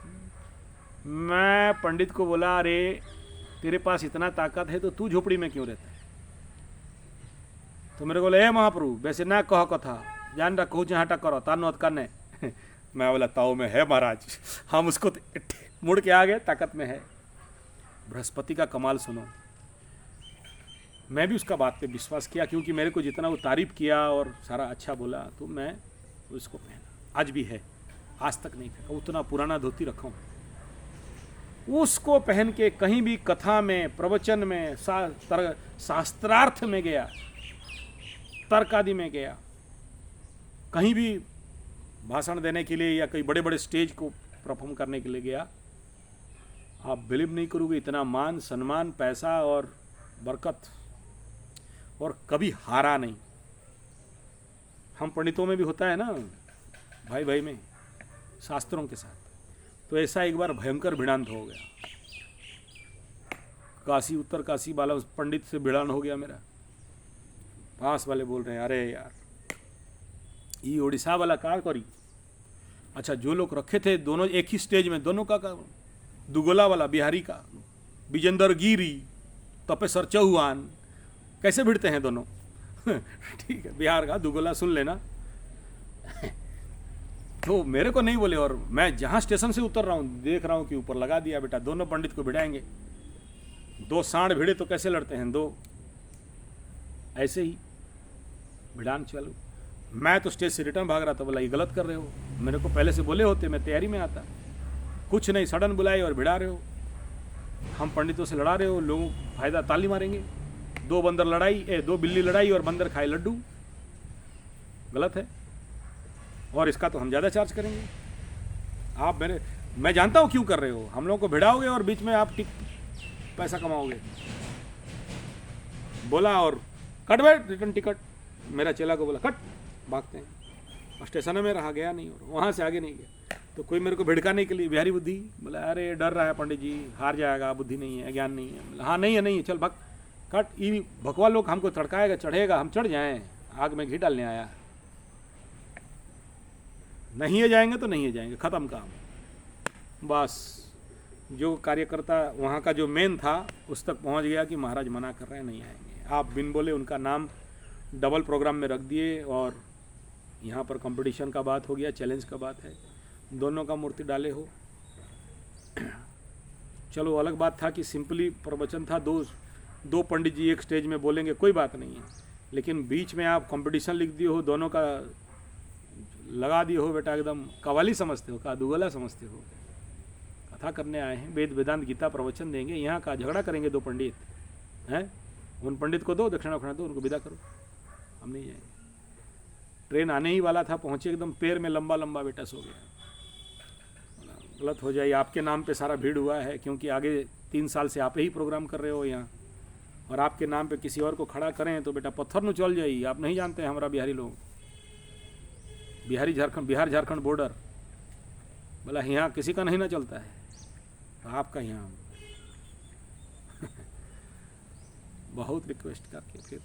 मैं पंडित को बोला अरे तेरे पास इतना ताकत है तो तू झोपड़ी में क्यों रहता है? तो मेरे को बोला ए महाप्रभु वैसे ना कह कथा, जान रहा कहूँ हटा करो तानो करने। मैं बोला ताऊ में है महाराज, हम उसको मुड़ के आ गए, ताकत में है। बृहस्पति का कमाल सुनो। मैं भी उसका बात पे विश्वास किया, क्योंकि मेरे को जितना वो तारीफ किया और सारा अच्छा बोला, तो मैं उसको पहना। आज भी है, आज तक नहीं फेंका। उतना पुराना धोती रखा हूँ, उसको पहन के कहीं भी कथा में, प्रवचन में, शास्त्रार्थ में गया, तर्क आदि में गया, कहीं भी भाषण देने के लिए या कई बड़े बड़े स्टेज को परफॉर्म करने के लिए गया। आप बिलीव नहीं करोगे, इतना मान सम्मान, पैसा और बरकत, और कभी हारा नहीं। हम पंडितों में भी होता है ना, भाई भाई में, शास्त्रों के साथ। तो ऐसा एक बार भयंकर भिड़ांत हो गया। काशी, उत्तर काशी वाला उस पंडित से भिड़ान हो गया मेरा। पास वाले बोल रहे हैं अरे यार ये उड़ीसा वाला कार करी। अच्छा, जो लोग रखे थे दोनों एक ही स्टेज में, दोनों का दुगोला वाला बिहारी का, विजेंद्र गिरी, तपेश्वर चौहान, कैसे भिड़ते हैं दोनों। ठीक है, बिहार का दुगोला सुन लेना। तो मेरे को नहीं बोले, और मैं जहाँ स्टेशन से उतर रहा हूँ देख रहा हूँ कि ऊपर लगा दिया बेटा, दोनों पंडित को भिड़ाएंगे। दो सांड भिड़े तो कैसे लड़ते हैं दो, ऐसे ही भिड़ान चालू। मैं तो स्टेज से रिटर्न भाग रहा था, बोला ये गलत कर रहे हो, मेरे को पहले से बोले होते, मैं तैयारी में आता। कुछ नहीं, सडन बुलाए और भिड़ा रहे हो। हम पंडितों से लड़ा रहे हो, लोगों को फायदा, ताली मारेंगे। दो बंदर लड़ाई, दो बिल्ली लड़ाई और बंदर खाए लड्डू, गलत है। और इसका तो हम ज़्यादा चार्ज करेंगे। आप मैं जानता हूँ क्यों कर रहे हो, हम लोगों को भिड़ाओगे और बीच में आप पैसा कमाओगे। बोला और कट बे रिटर्न टिकट। मेरा चेला को बोला कट, भागते हैं। और स्टेशन में रहा, गया नहीं और वहाँ से आगे नहीं गया। तो कोई मेरे को भिड़काने के लिए, बिहारी बुद्धि, बोला अरे डर रहा है पंडित जी, हार जाएगा, बुद्धि नहीं है, ज्ञान नहीं है। बोला हाँ नहीं है, नहीं है, चल भाग, कट। ई भगवान लोग हमको तड़काएगा, चढ़ेगा, हम चढ़ जाएँ, आग में घी डालने आया। नहीं है जाएंगे तो नहीं है जाएंगे, ख़त्म काम। बस जो कार्यकर्ता वहाँ का जो मेन था उस तक पहुँच गया कि महाराज मना कर रहे हैं, नहीं आएंगे। आप बिन बोले उनका नाम डबल प्रोग्राम में रख दिए और यहाँ पर कंपटीशन का बात हो गया, चैलेंज का बात है, दोनों का मूर्ति डाले हो। चलो अलग बात था कि सिंपली प्रवचन था, दो पंडित जी एक स्टेज में बोलेंगे, कोई बात नहीं है। लेकिन बीच में आप कंपटीशन लिख दिए हो, दोनों का लगा दिए हो, बेटा एकदम कवाली समझते हो, का दुगला समझते हो। कथा करने आए हैं, वेद वेदांत गीता प्रवचन देंगे, यहाँ का झगड़ा करेंगे दो पंडित हैं। उन पंडित को दो दक्षिणा दो, उनको विदा करो, हम नहीं जाएंगे। ट्रेन आने ही वाला था, पहुँचे एकदम पैर में लंबा लंबा बेटा सो गया। गलत हो जाए, आपके नाम पे सारा भीड़ हुआ है, क्योंकि आगे 3 साल से आप ही प्रोग्राम कर रहे हो यहाँ, और आपके नाम पे किसी और को खड़ा करें तो बेटा पत्थर न चल जाइए। आप नहीं जानते हैं हमारा बिहारी लोग, बिहार झारखंड बॉर्डर, बोला यहाँ किसी का नहीं ना चलता है, तो आपका यहाँ। बहुत रिक्वेस्ट करके फिर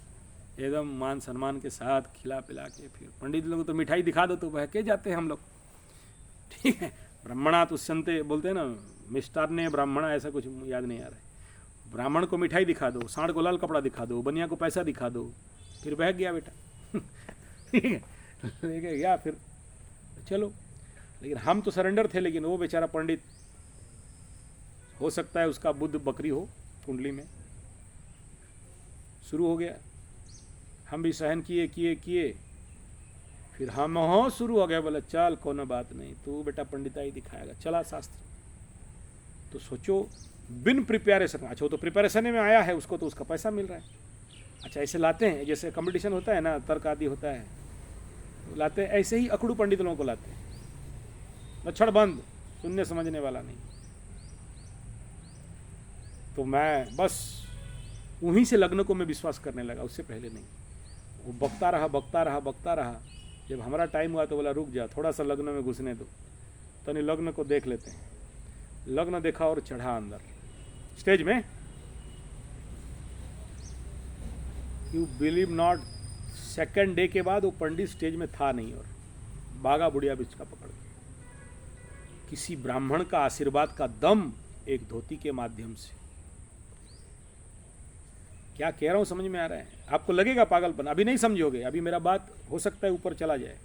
एकदम मान सम्मान के साथ खिला पिला के फिर पंडित लोगों तो मिठाई दिखा दो तो बहके जाते हैं हम लोग। ठीक है, ब्राह्मणा तुष्यंते बोलते हैं ना, मिष्टान्ने ब्राह्मणा, ऐसा कुछ याद नहीं आ रहा है। ब्राह्मण को मिठाई दिखा दो, सांड को लाल कपड़ा दिखा दो, बनिया को पैसा दिखा दो, फिर बह गया बेटा। ठीक है, लेके गया फिर, चलो। लेकिन हम तो सरेंडर थे, लेकिन वो बेचारा पंडित, हो सकता है उसका बुद्ध बकरी हो कुंडली में। शुरू हो गया, हम भी सहन किए, फिर हम हो शुरू हो गया। बोला चल कोनो बात नहीं, तू बेटा पंडिताई दिखाएगा, चला शास्त्र। तो सोचो बिन प्रिपरेशन, अच्छा वो तो प्रिपरेशन में आया है, उसको तो उसका पैसा मिल रहा है। अच्छा ऐसे लाते हैं, जैसे कंपटीशन होता है ना, तर्क आदि होता है, तो लाते हैं ऐसे ही अकड़ू पंडित लोगों को लाते हैं, लक्षण बंद, सुनने समझने वाला नहीं। तो मैं बस उन्हीं से लग्न को मैं विश्वास करने लगा, उससे पहले नहीं। वो बकता रहा। जब हमारा टाइम हुआ तो बोला रुक जा, थोड़ा सा लग्न में घुसने दो, तो नहीं लग्न को देख लेते हैं। लग्न देखा और चढ़ा अंदर स्टेज में। You believe not, second day के बाद वो पंडित स्टेज में था नहीं, और बागा बुढ़िया बिच का पकड़ के किसी ब्राह्मण का आशीर्वाद का दम एक धोती के माध्यम से। क्या कह रहा हूं समझ में आ रहा है? आपको लगेगा पागलपन, अभी नहीं समझोगे, अभी मेरा बात हो सकता है ऊपर चला जाए।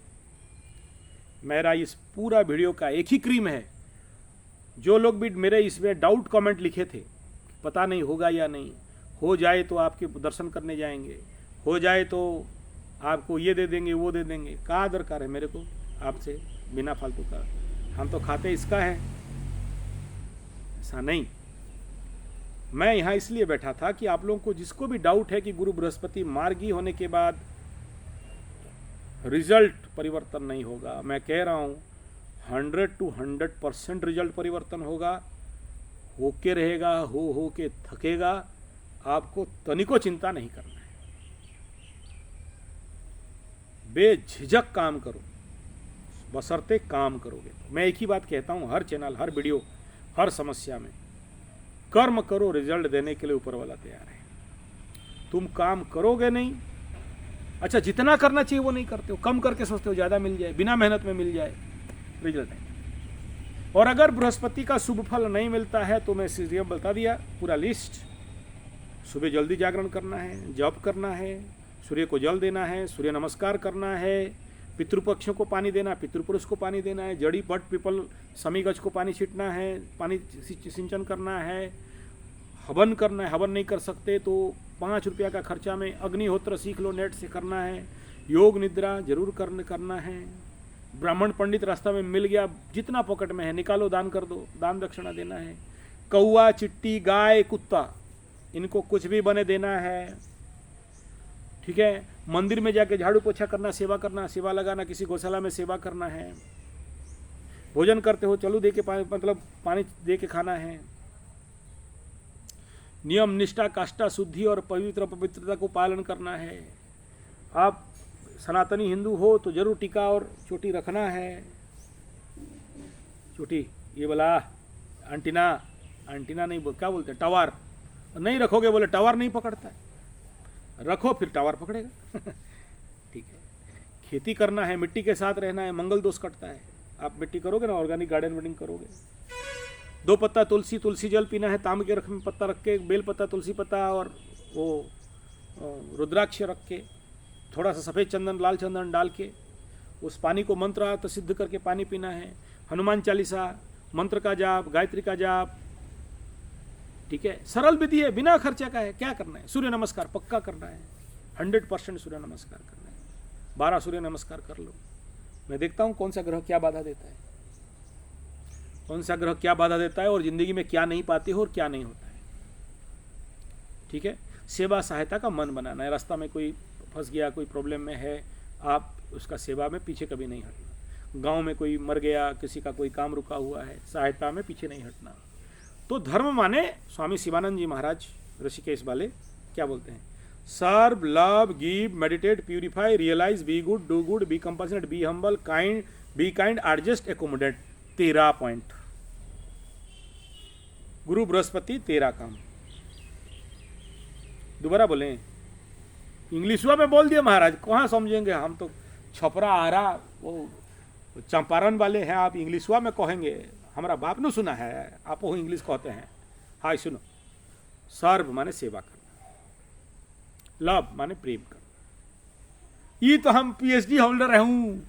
मेरा इस पूरा वीडियो का एक ही क्रीम है, जो लोग भी मेरे इसमें डाउट कमेंट लिखे थे, पता नहीं होगा या नहीं, हो जाए तो आपके दर्शन करने जाएंगे, हो जाए तो आपको ये दे देंगे वो दे देंगे, क्या दरकार है मेरे को आपसे बिना फालतू का, हम तो खाते इसका है। ऐसा नहीं, मैं यहाँ इसलिए बैठा था कि आप लोगों को जिसको भी डाउट है कि गुरु बृहस्पति मार्गी होने के बाद रिजल्ट परिवर्तन नहीं होगा, मैं कह रहा हूँ 100 to 100% रिजल्ट परिवर्तन होगा, होके रहेगा, हो के थकेगा। आपको तनिको चिंता नहीं करना है, बेझिझक काम करो, बशर्ते काम करोगे। मैं एक ही बात कहता हूँ हर चैनल, हर वीडियो, हर समस्या में, कर्म करो, रिजल्ट देने के लिए ऊपर वाला तैयार है। तुम काम करोगे नहीं, अच्छा जितना करना चाहिए वो नहीं करते हो, कम करके सोचते हो ज़्यादा मिल जाए, बिना मेहनत में मिल जाए, रिजल्ट नहीं। और अगर बृहस्पति का शुभ फल नहीं मिलता है तो मैं सीधे बता दिया पूरा लिस्ट। सुबह जल्दी जागरण करना है, जप करना है, सूर्य को जल देना है, सूर्य नमस्कार करना है, पितृपक्षों को पानी देना, पितृपुरुष को पानी देना है, जड़ी बट पीपल समी गज को पानी छींटना है, पानी सिंचन करना है, हवन करना है। हवन नहीं कर सकते तो 5 रुपया का खर्चा में अग्निहोत्र सीख लो, नेट से करना है। योग निद्रा जरूर करना है। ब्राह्मण पंडित रास्ता में मिल गया, जितना पॉकेट में है निकालो, दान कर दो, दान दक्षिणा देना है। कौआ, चिट्टी, गाय, कुत्ता, इनको कुछ भी बने देना है, ठीक है। मंदिर में जाके झाड़ू पोछा करना, सेवा करना, सेवा लगाना, किसी गौशाला में सेवा करना है। भोजन करते हो चलो दे के पानी, मतलब पानी दे के खाना है। नियम निष्ठा काष्ठा शुद्धि और पवित्रता को पालन करना है। आप सनातनी हिंदू हो तो जरूर टीका और चोटी रखना है। चोटी ये बोला एंटीना नहीं क्या बोलते हैं, टावर नहीं रखोगे, बोले टावर नहीं पकड़ता है, रखो फिर टावर पकड़ेगा। ठीक है, खेती करना है, मिट्टी के साथ रहना है, मंगल दोष कटता है। आप मिट्टी करोगे ना, ऑर्गेनिक गार्डनिंग करोगे। 2 पत्ता तुलसी जल पीना है, तांबे के रख में पत्ता रख के, बेल पत्ता, तुलसी पत्ता और वो रुद्राक्ष रख के, थोड़ा सा सफ़ेद चंदन, लाल चंदन डाल के उस पानी को मंत्र अर्थ सिद्ध करके पानी पीना है। हनुमान चालीसा, मंत्र का जाप, गायत्री का जाप। ठीक है, सरल विधि है, बिना खर्चा का है। क्या करना है? सूर्य नमस्कार पक्का करना है, 100% सूर्य नमस्कार करना है। 12 सूर्य नमस्कार कर लो। मैं देखता हूं कौन सा ग्रह क्या बाधा देता है, कौन सा ग्रह क्या बाधा देता है और जिंदगी में क्या नहीं पाते हो और क्या नहीं होता है। ठीक है, सेवा सहायता का मन बनाना है। रास्ता में कोई फंस गया, कोई प्रॉब्लम में है, आप उसका सेवा में पीछे कभी नहीं हटना। गांव में कोई मर गया, किसी का कोई काम रुका हुआ है, सहायता में पीछे नहीं हटना। तो धर्म माने स्वामी शिवानंद जी महाराज ऋषिकेश वाले क्या बोलते हैं? Serve, love, give, meditate, purify, realise, be good, do good, be compassionate, be humble, kind, be kind, adjust, accommodate. 13 point. गुरु बृहस्पति 13 काम। दोबारा बोले, इंग्लिश में बोल दिए महाराज, कहाँ समझेंगे हम तो। छपरा आरा वो चंपारण वाले हैं, आप इंग्लिश में कहेंगे। हमारा बाप ने सुना है, आप वो इंग्लिश कहते हैं। हाँ सुनो, सर्व माने सेवा करना, लव माने प्रेम करना। ये तो हम PhD होल्डर हूँ,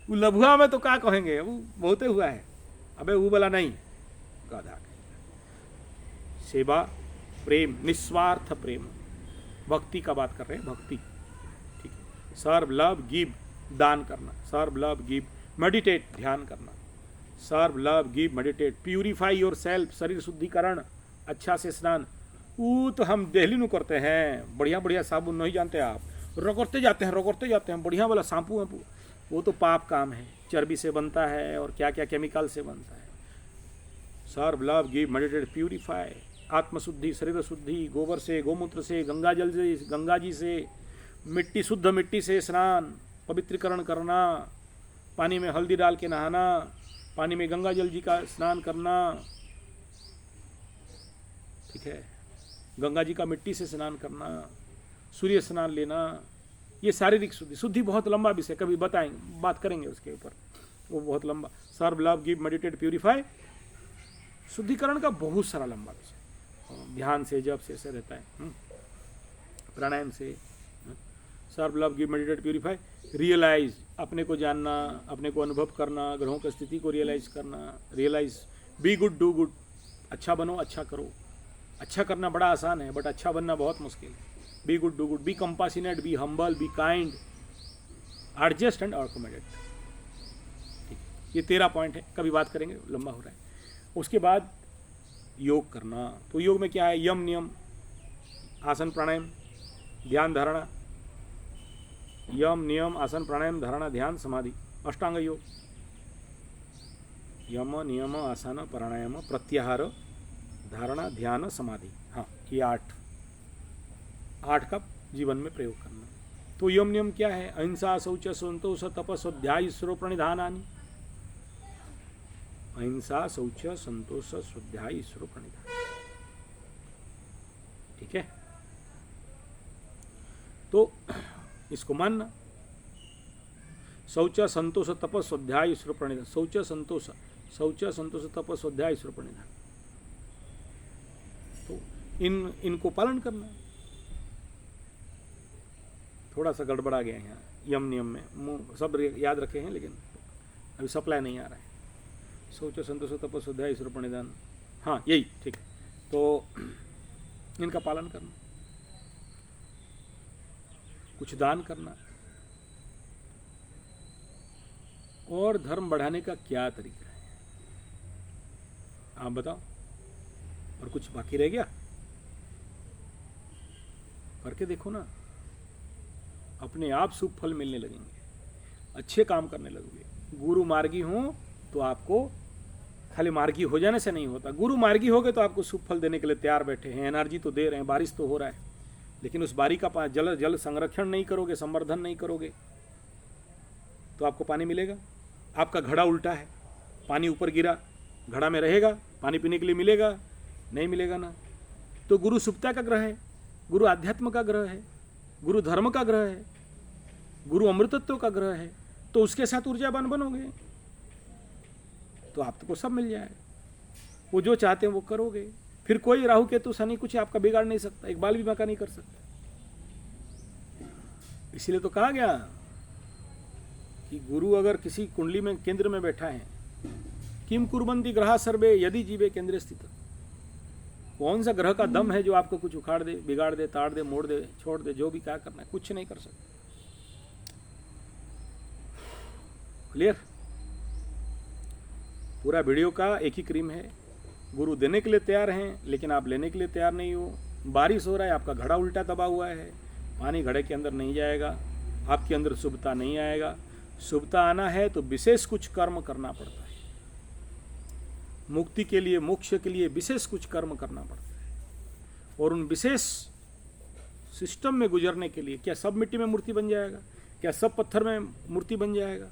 लभुआ में तो क्या कहेंगे, वो बहुते हुआ है। अबे वो बोला नहीं, गाधा। सेवा, प्रेम, निस्वार्थ प्रेम, भक्ति का बात कर रहे हैं, भक्ति। ठीक है, सर्व, लव, गिव, दान करना। सर्व, लव, गिव, मेडिटेट, ध्यान करना। Serve, love, give, meditate, purify yourself, शरीर शुद्धिकरण, अच्छा से स्नान। वो तो हम डेली नु करते हैं, बढ़िया बढ़िया साबुन नहीं जानते आप, रगड़ते जाते हैं बढ़िया वाला शैम्पू वैम्पू। वो तो पाप काम है, चर्बी से बनता है और क्या क्या केमिकल से बनता है। सर्व, लव, गिव, मेडिटेट, प्यूरिफाई, आत्मशुद्धि, शरीर शुद्धि, गोबर से, गोमूत्र से, गंगा जल से, गंगा जी से, मिट्टी, शुद्ध मिट्टी से स्नान, पवित्रीकरण करना, पानी में हल्दी डाल के नहाना, पानी में गंगा जल जी का स्नान करना। ठीक है, गंगा जी का मिट्टी से स्नान करना, सूर्य स्नान लेना, ये शारीरिक शुद्धि बहुत लंबा विषय, कभी बताएंगे, बात करेंगे उसके ऊपर, वो बहुत लंबा। सर्व, लव, गिव, मेडिटेट, प्यूरिफाई, शुद्धिकरण का बहुत सारा लंबा विषय। ध्यान से, जप से ऐसे रहता है, प्राणायाम से। Serve, love, give, meditate, purify, realise, अपने को जानना, अपने को अनुभव करना, ग्रहों की स्थिति को रियलाइज करना। Realise, be good, do good, अच्छा बनो, अच्छा करो। अच्छा करना बड़ा आसान है, बट अच्छा बनना बहुत मुश्किल है। B good, do good, be compassionate, be humble, B kind, adjust and accommodate. ठीक, ये 13 पॉइंट है, कभी बात करेंगे, लंबा हो रहा है। उसके बाद योग करना। तो योग में क्या है? यम नियम, आसन प्राणायाम, ध्यान धारणा। यम नियम, आसन प्राणायाम, धारणा, ध्यान, समाधि, अष्टांग योग। यम नियम आसन प्राणायाम प्रत्याहार धारणा ध्यान समाधि। हाँ, ये 8 का जीवन में प्रयोग करना। तो यम नियम क्या है? अहिंसा, शौच, संतोष, तप, स्वाध्याय, ईश्वर प्रणिधानानि। अहिंसा, शौच, संतोष, स्वाध्याय, ईश्वर प्रणिधान। ठीक है, तो इसको मानना। शौच, संतोष, तप, स्वाध्याय, ईश्वर प्रणिधान। शौच, संतोष, तप, स्वाध्याय, ईश्वर प्रणिधान। तो इनको पालन करना। थोड़ा सा गड़बड़ा गया है यहाँ यम नियम में, सब याद रखे हैं लेकिन अभी सप्लाई नहीं आ रहा है। शौच, संतोष, तप, स्वाध्याय, ईश्वर प्रणिधान, हाँ यही ठीक है। तो इनका पालन करना, कुछ दान करना। और धर्म बढ़ाने का क्या तरीका है आप बताओ? और कुछ बाकी रह गया? करके देखो ना, अपने आप शुभ फल मिलने लगेंगे, अच्छे काम करने लगोगे। गुरु मार्गी हो तो आपको खाली मार्गी हो जाने से नहीं होता। गुरु मार्गी हो गए तो आपको शुभ फल देने के लिए तैयार बैठे हैं, एनर्जी तो दे रहे हैं, बारिश तो हो रहा है, लेकिन उस बारी का जल संरक्षण नहीं करोगे, संवर्धन नहीं करोगे तो आपको पानी मिलेगा? आपका घड़ा उल्टा है, पानी ऊपर गिरा, घड़ा में रहेगा, पानी पीने के लिए मिलेगा? नहीं मिलेगा ना। तो गुरु सुप्ता का ग्रह है, गुरु आध्यात्म का ग्रह है, गुरु धर्म का ग्रह है, गुरु अमृतत्व का ग्रह है, तो उसके साथ ऊर्जावान बनोगे तो आपको सब मिल जाएगा। वो जो चाहते हैं वो करोगे, फिर कोई राहु केतु शनि कुछ आपका बिगाड़ नहीं सकता, एक बाल भी बांका नहीं कर सकता। इसीलिए तो कहा गया कि गुरु अगर किसी कुंडली में केंद्र में बैठा है, किम कुर्वन्ति ग्रहा सर्वे यदि जीवे केंद्रे स्थित, कौन सा ग्रह का दम है जो आपको कुछ उखाड़ दे, बिगाड़ दे, ताड़ दे, मोड़ दे, छोड़ दे, जो भी क्या करना है कुछ नहीं कर सकता। क्लियर? पूरा वीडियो का एक ही क्रीम है, गुरु देने के लिए तैयार हैं लेकिन आप लेने के लिए तैयार नहीं हो। बारिश हो रहा है, आपका घड़ा उल्टा दबा हुआ है, पानी घड़े के अंदर नहीं जाएगा, आपके अंदर शुभता नहीं आएगा। शुभता आना है तो विशेष कुछ कर्म करना पड़ता है, मुक्ति के लिए, मोक्ष के लिए विशेष कुछ कर्म करना पड़ता है। और उन विशेष सिस्टम में गुजरने के लिए क्या सब मिट्टी में मूर्ति बन जाएगा? क्या सब पत्थर में मूर्ति बन जाएगा?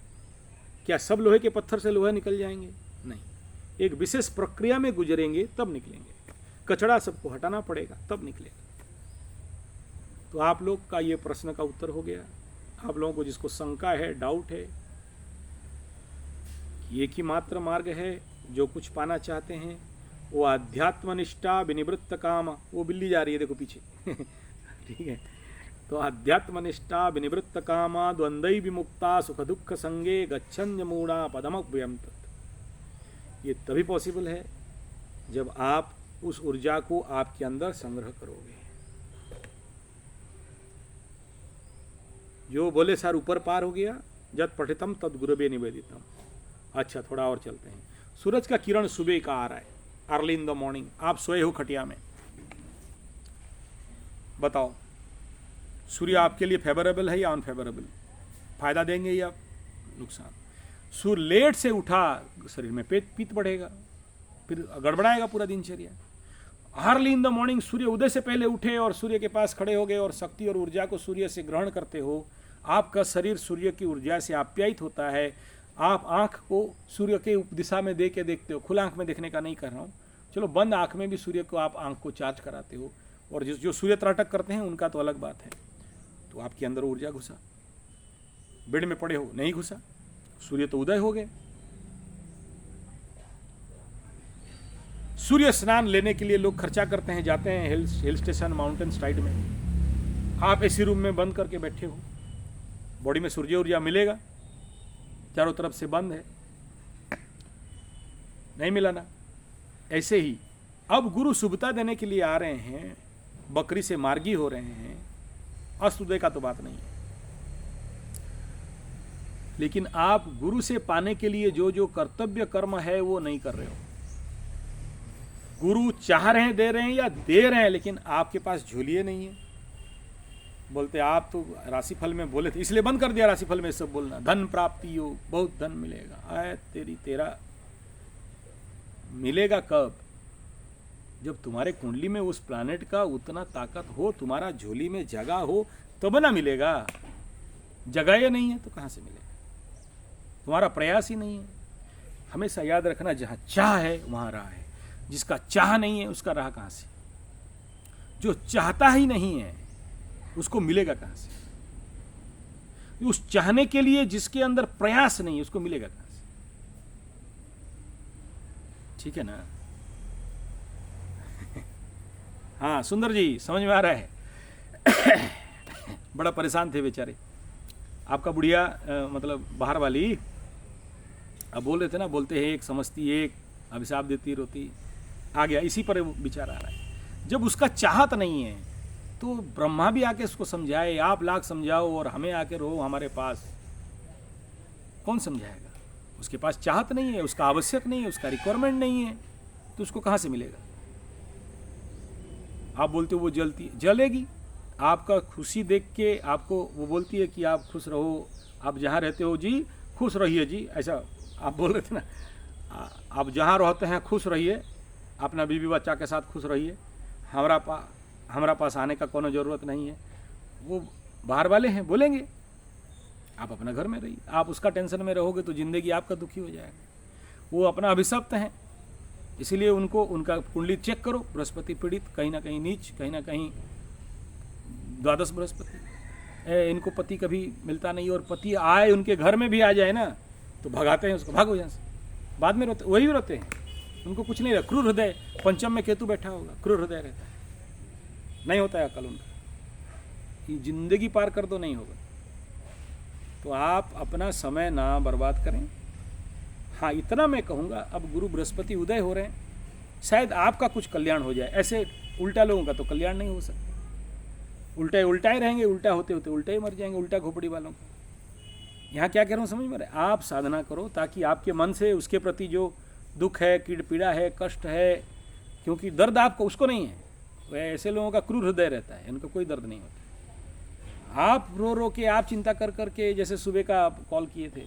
क्या सब लोहे के पत्थर से लोहा निकल जाएंगे? नहीं, एक विशेष प्रक्रिया में गुजरेंगे तब निकलेंगे। कचड़ा सबको हटाना पड़ेगा तब निकलेगा। तो आप लोग का ये प्रश्न का उत्तर हो गया। आप लोगों को जिसको शंका है, डाउट है, एक ही मात्र मार्ग है जो कुछ पाना चाहते हैं, वो आध्यात्मनिष्ठा विनिवृत्त काम, वो बिल्ली जा रही है देखो पीछे ठीक है। तो आध्यात्मनिष्ठा विनिवृत्त कामा द्वंद्वै विमुक्ता सुख दुख संगे गच्छन्य मूढ़ा पदमव्ययम तत्। ये तभी पॉसिबल है जब आप उस ऊर्जा को आपके अंदर संग्रह करोगे। जो बोले सर ऊपर पार हो गया, जत पठितम तद गुरुवे निवेदितम। अच्छा, थोड़ा और चलते हैं। सूरज का किरण सुबह का आ रहा है, अर्ली इन द मॉर्निंग। आप सोए हो खटिया में, बताओ सूर्य आपके लिए फेवरेबल है या अनफेवरेबल? फायदा देंगे या नुकसान? सूर्य लेट से उठा, शरीर में पीत बढ़ेगा, फिर गड़बड़ाएगा पूरा दिनचर्या। अर्ली इन द मॉर्निंग, सूर्य उदय से पहले उठे और सूर्य के पास खड़े हो गए और शक्ति और ऊर्जा को सूर्य से ग्रहण करते हो। आपका शरीर सूर्य की ऊर्जा से आप्यायित होता है। आप आंख को सूर्य के दिशा में दे के देखते हो। खुला आंख में देखने का नहीं कर रहा हूँ, चलो बंद आंख में भी सूर्य को आप आंख को चार्ज कराते हो। और जो सूर्य त्राटक करते हैं उनका तो अलग बात है। तो आपके अंदर ऊर्जा घुसा, बेड में पड़े हो नहीं घुसा, सूर्य तो उदय हो गए। सूर्य स्नान लेने के लिए लोग खर्चा करते हैं, जाते हैं हिल स्टेशन, माउंटेन साइड में। आप एसी रूम में बंद करके बैठे हो, बॉडी में सूर्य ऊर्जा मिलेगा? चारों तरफ से बंद है, नहीं मिला ना। ऐसे ही अब गुरु शुभता देने के लिए आ रहे हैं, बकरी से मार्गी हो रहे हैं। अस्त उदय का तो बात नहीं है, लेकिन आप गुरु से पाने के लिए जो जो कर्तव्य कर्म है वो नहीं कर रहे हो। गुरु चाह रहे हैं, दे रहे हैं या दे रहे हैं, लेकिन आपके पास झोलिए नहीं है। बोलते आप तो राशिफल में बोले थे, इसलिए बंद कर दिया राशिफल में सब बोलना। धन प्राप्ति हो, बहुत धन मिलेगा। आए तेरा मिलेगा कब? जब तुम्हारे कुंडली में उस प्लैनेट का उतना ताकत हो, तुम्हारा झोली में जगह हो, तब ना मिलेगा। जगह ही नहीं है तो कहां से मिलेगा? तुम्हारा प्रयास ही नहीं है। हमेशा याद रखना, जहां चाह है वहां राह है। जिसका चाह नहीं है उसका राह कहां से? जो चाहता ही नहीं है उसको मिलेगा कहां से? उस चाहने के लिए जिसके अंदर प्रयास नहीं है उसको मिलेगा कहां से? ठीक है ना? हाँ सुंदर जी, समझ में आ रहा है? बड़ा परेशान थे बेचारे। आपका बुढ़िया मतलब बाहर वाली, अब बोल रहे थे ना, बोलते हैं एक समझती एक, अभिशाप देती रोती। आ गया, इसी पर विचार आ रहा है। जब उसका चाहत नहीं है तो ब्रह्मा भी आके उसको समझाए, आप लाख समझाओ और हमें आके रहो हमारे पास, कौन समझाएगा? उसके पास चाहत नहीं है, उसका आवश्यक नहीं है, उसका रिक्वायरमेंट नहीं है, तो उसको कहां से मिलेगा? आप बोलते हो वो जलती, जलेगी। आपका खुशी देख के आपको वो बोलती है कि आप खुश रहो, आप जहाँ रहते हो जी खुश रहिए जी, ऐसा आप बोल रहे थे ना। आप जहाँ रहते हैं खुश रहिए, अपना बीवी बच्चा के साथ खुश रहिए। हमारा पास आने का कोनो ज़रूरत नहीं है। वो बाहर वाले हैं, बोलेंगे, आप अपना घर में रहिए। आप उसका टेंशन में रहोगे तो ज़िंदगी आपका दुखी हो जाएगा। वो अपना अभिशप्त हैं, इसीलिए उनका कुंडली चेक करो। बृहस्पति पीड़ित, कहीं ना कहीं नीच, कहीं ना कहीं द्वादश बृहस्पति। इनको पति कभी मिलता नहीं, और पति आए उनके घर में भी आ जाए ना तो भगाते हैं उसको, भागो यहाँ से। बाद में रोते, वही रोते हैं, उनको कुछ नहीं रहता। क्रूर हृदय, पंचम में केतु बैठा होगा, क्रूर हृदय रहता है, नहीं होता है अकल उनका। ये जिंदगी पार कर दो, नहीं होगा। तो आप अपना समय ना बर्बाद करें। हाँ, इतना मैं कहूँगा, अब गुरु बृहस्पति उदय हो रहे हैं, शायद आपका कुछ कल्याण हो जाए। ऐसे उल्टा लोगों का तो कल्याण नहीं हो सकता। उल्टा ही रहेंगे, उल्टा होते होते उल्टा ही मर जाएंगे, उल्टा खोपड़ी वालों का। यहाँ क्या कह रहा हूँ समझ में रहे? आप साधना करो ताकि आपके मन से उसके प्रति जो दुख है, कीड़ पीड़ा है, कष्ट है, क्योंकि दर्द आपको उसको नहीं है। वह ऐसे लोगों का क्रूर हृदय रहता है, इनको कोई दर्द नहीं होता। आप रो रो के, आप चिंता कर करके, जैसे सुबह का आप कॉल किए थे,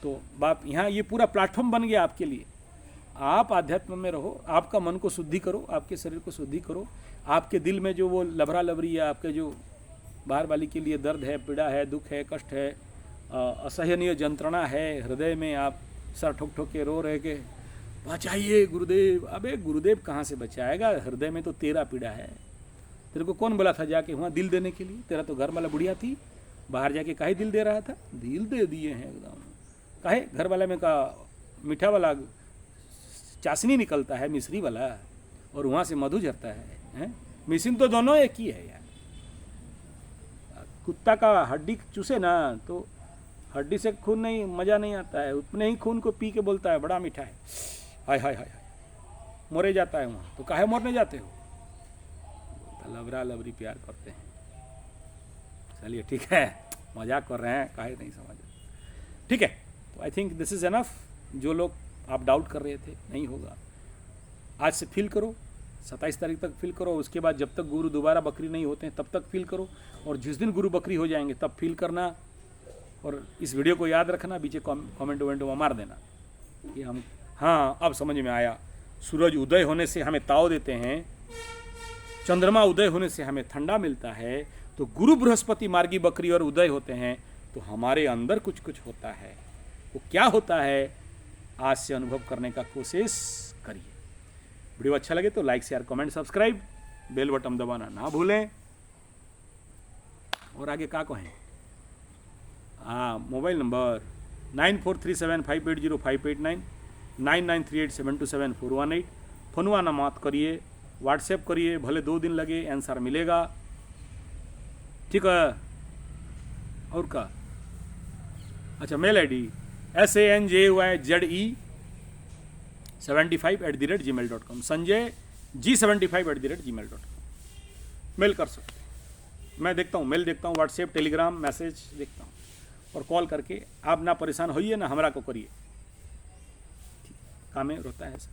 तो बाप यहाँ ये पूरा प्लेटफॉर्म बन गया आपके लिए। आप आध्यात्म में रहो, आपका मन को शुद्धि करो, आपके शरीर को शुद्धि करो। आपके दिल में जो वो लभरा लभरी है, आपके जो बाहर वाली के लिए दर्द है, पीड़ा है, दुख है, कष्ट है, असहनीय यंत्रणा है हृदय में, आप सर ठोक ठोक के रो रहे के बचाइए गुरुदेव। अबे गुरुदेव कहाँ से बचाएगा? हृदय में तो तेरा पीड़ा है। तेरे को कौन बोला था जाके वहाँ दिल देने के लिए? तेरा तो घर वाला बुढ़िया थी, बाहर जाके काहे दिल दे रहा था? दिल दे दिए हैं एकदम। काहे घर वाला में का मीठा वाला चाशनी निकलता है, मिश्री वाला, और वहाँ से मधु झरता है। मिश्री तो दोनों एक ही है यार। कुत्ता का हड्डी चूसे ना तो हड्डी से खून नहीं, मज़ा नहीं आता है। उतने ही खून को पी के बोलता है बड़ा मीठा है, हाय हाय हाय, मरे जाता है वहाँ। तो काहे मरने जाते हो? लबरा लबरी प्यार करते हैं। चलिए ठीक है, मजाक कर रहे हैं, काहे नहीं समझ। ठीक है, तो I think this is enough. जो लोग आप डाउट कर रहे थे, नहीं होगा, आज से फील करो, 27 तारीख तक फील करो। उसके बाद जब तक गुरु दोबारा बकरी नहीं होते हैं तब तक फील करो, और जिस दिन गुरु बकरी हो जाएंगे तब फील करना। और इस वीडियो को याद रखना, पीछे कमेंट वमेंट में मार देना कि हम, हाँ अब समझ में आया। सूरज उदय होने से हमें ताव देते हैं, चंद्रमा उदय होने से हमें ठंडा मिलता है। तो गुरु बृहस्पति मार्गी बकरी और उदय होते हैं तो हमारे अंदर कुछ कुछ होता है। वो क्या होता है, आज से अनुभव करने का कोशिश करिए। वीडियो अच्छा लगे तो like share comment subscribe, bell button दबाना ना भूलें। और आगे क्या कहें? हाँ, मोबाइल नंबर 9437580589, 9938727418। फोनवा ना मत करिए, व्हाट्सएप करिए, भले 2 दिन लगे, आंसर मिलेगा। ठीक है? और का? अच्छा, mail ID sanjayze75@gmail.com, Sanjay G75@gmail.com। Mail कर सकते हैं, मैं देखता हूँ, मेल देखता हूँ, व्हाट्सएप, टेलीग्राम, मैसेज देखता हूँ। और कॉल करके आप ना परेशान होइए ना हमरा को करिए, काम में रहता है ऐसा।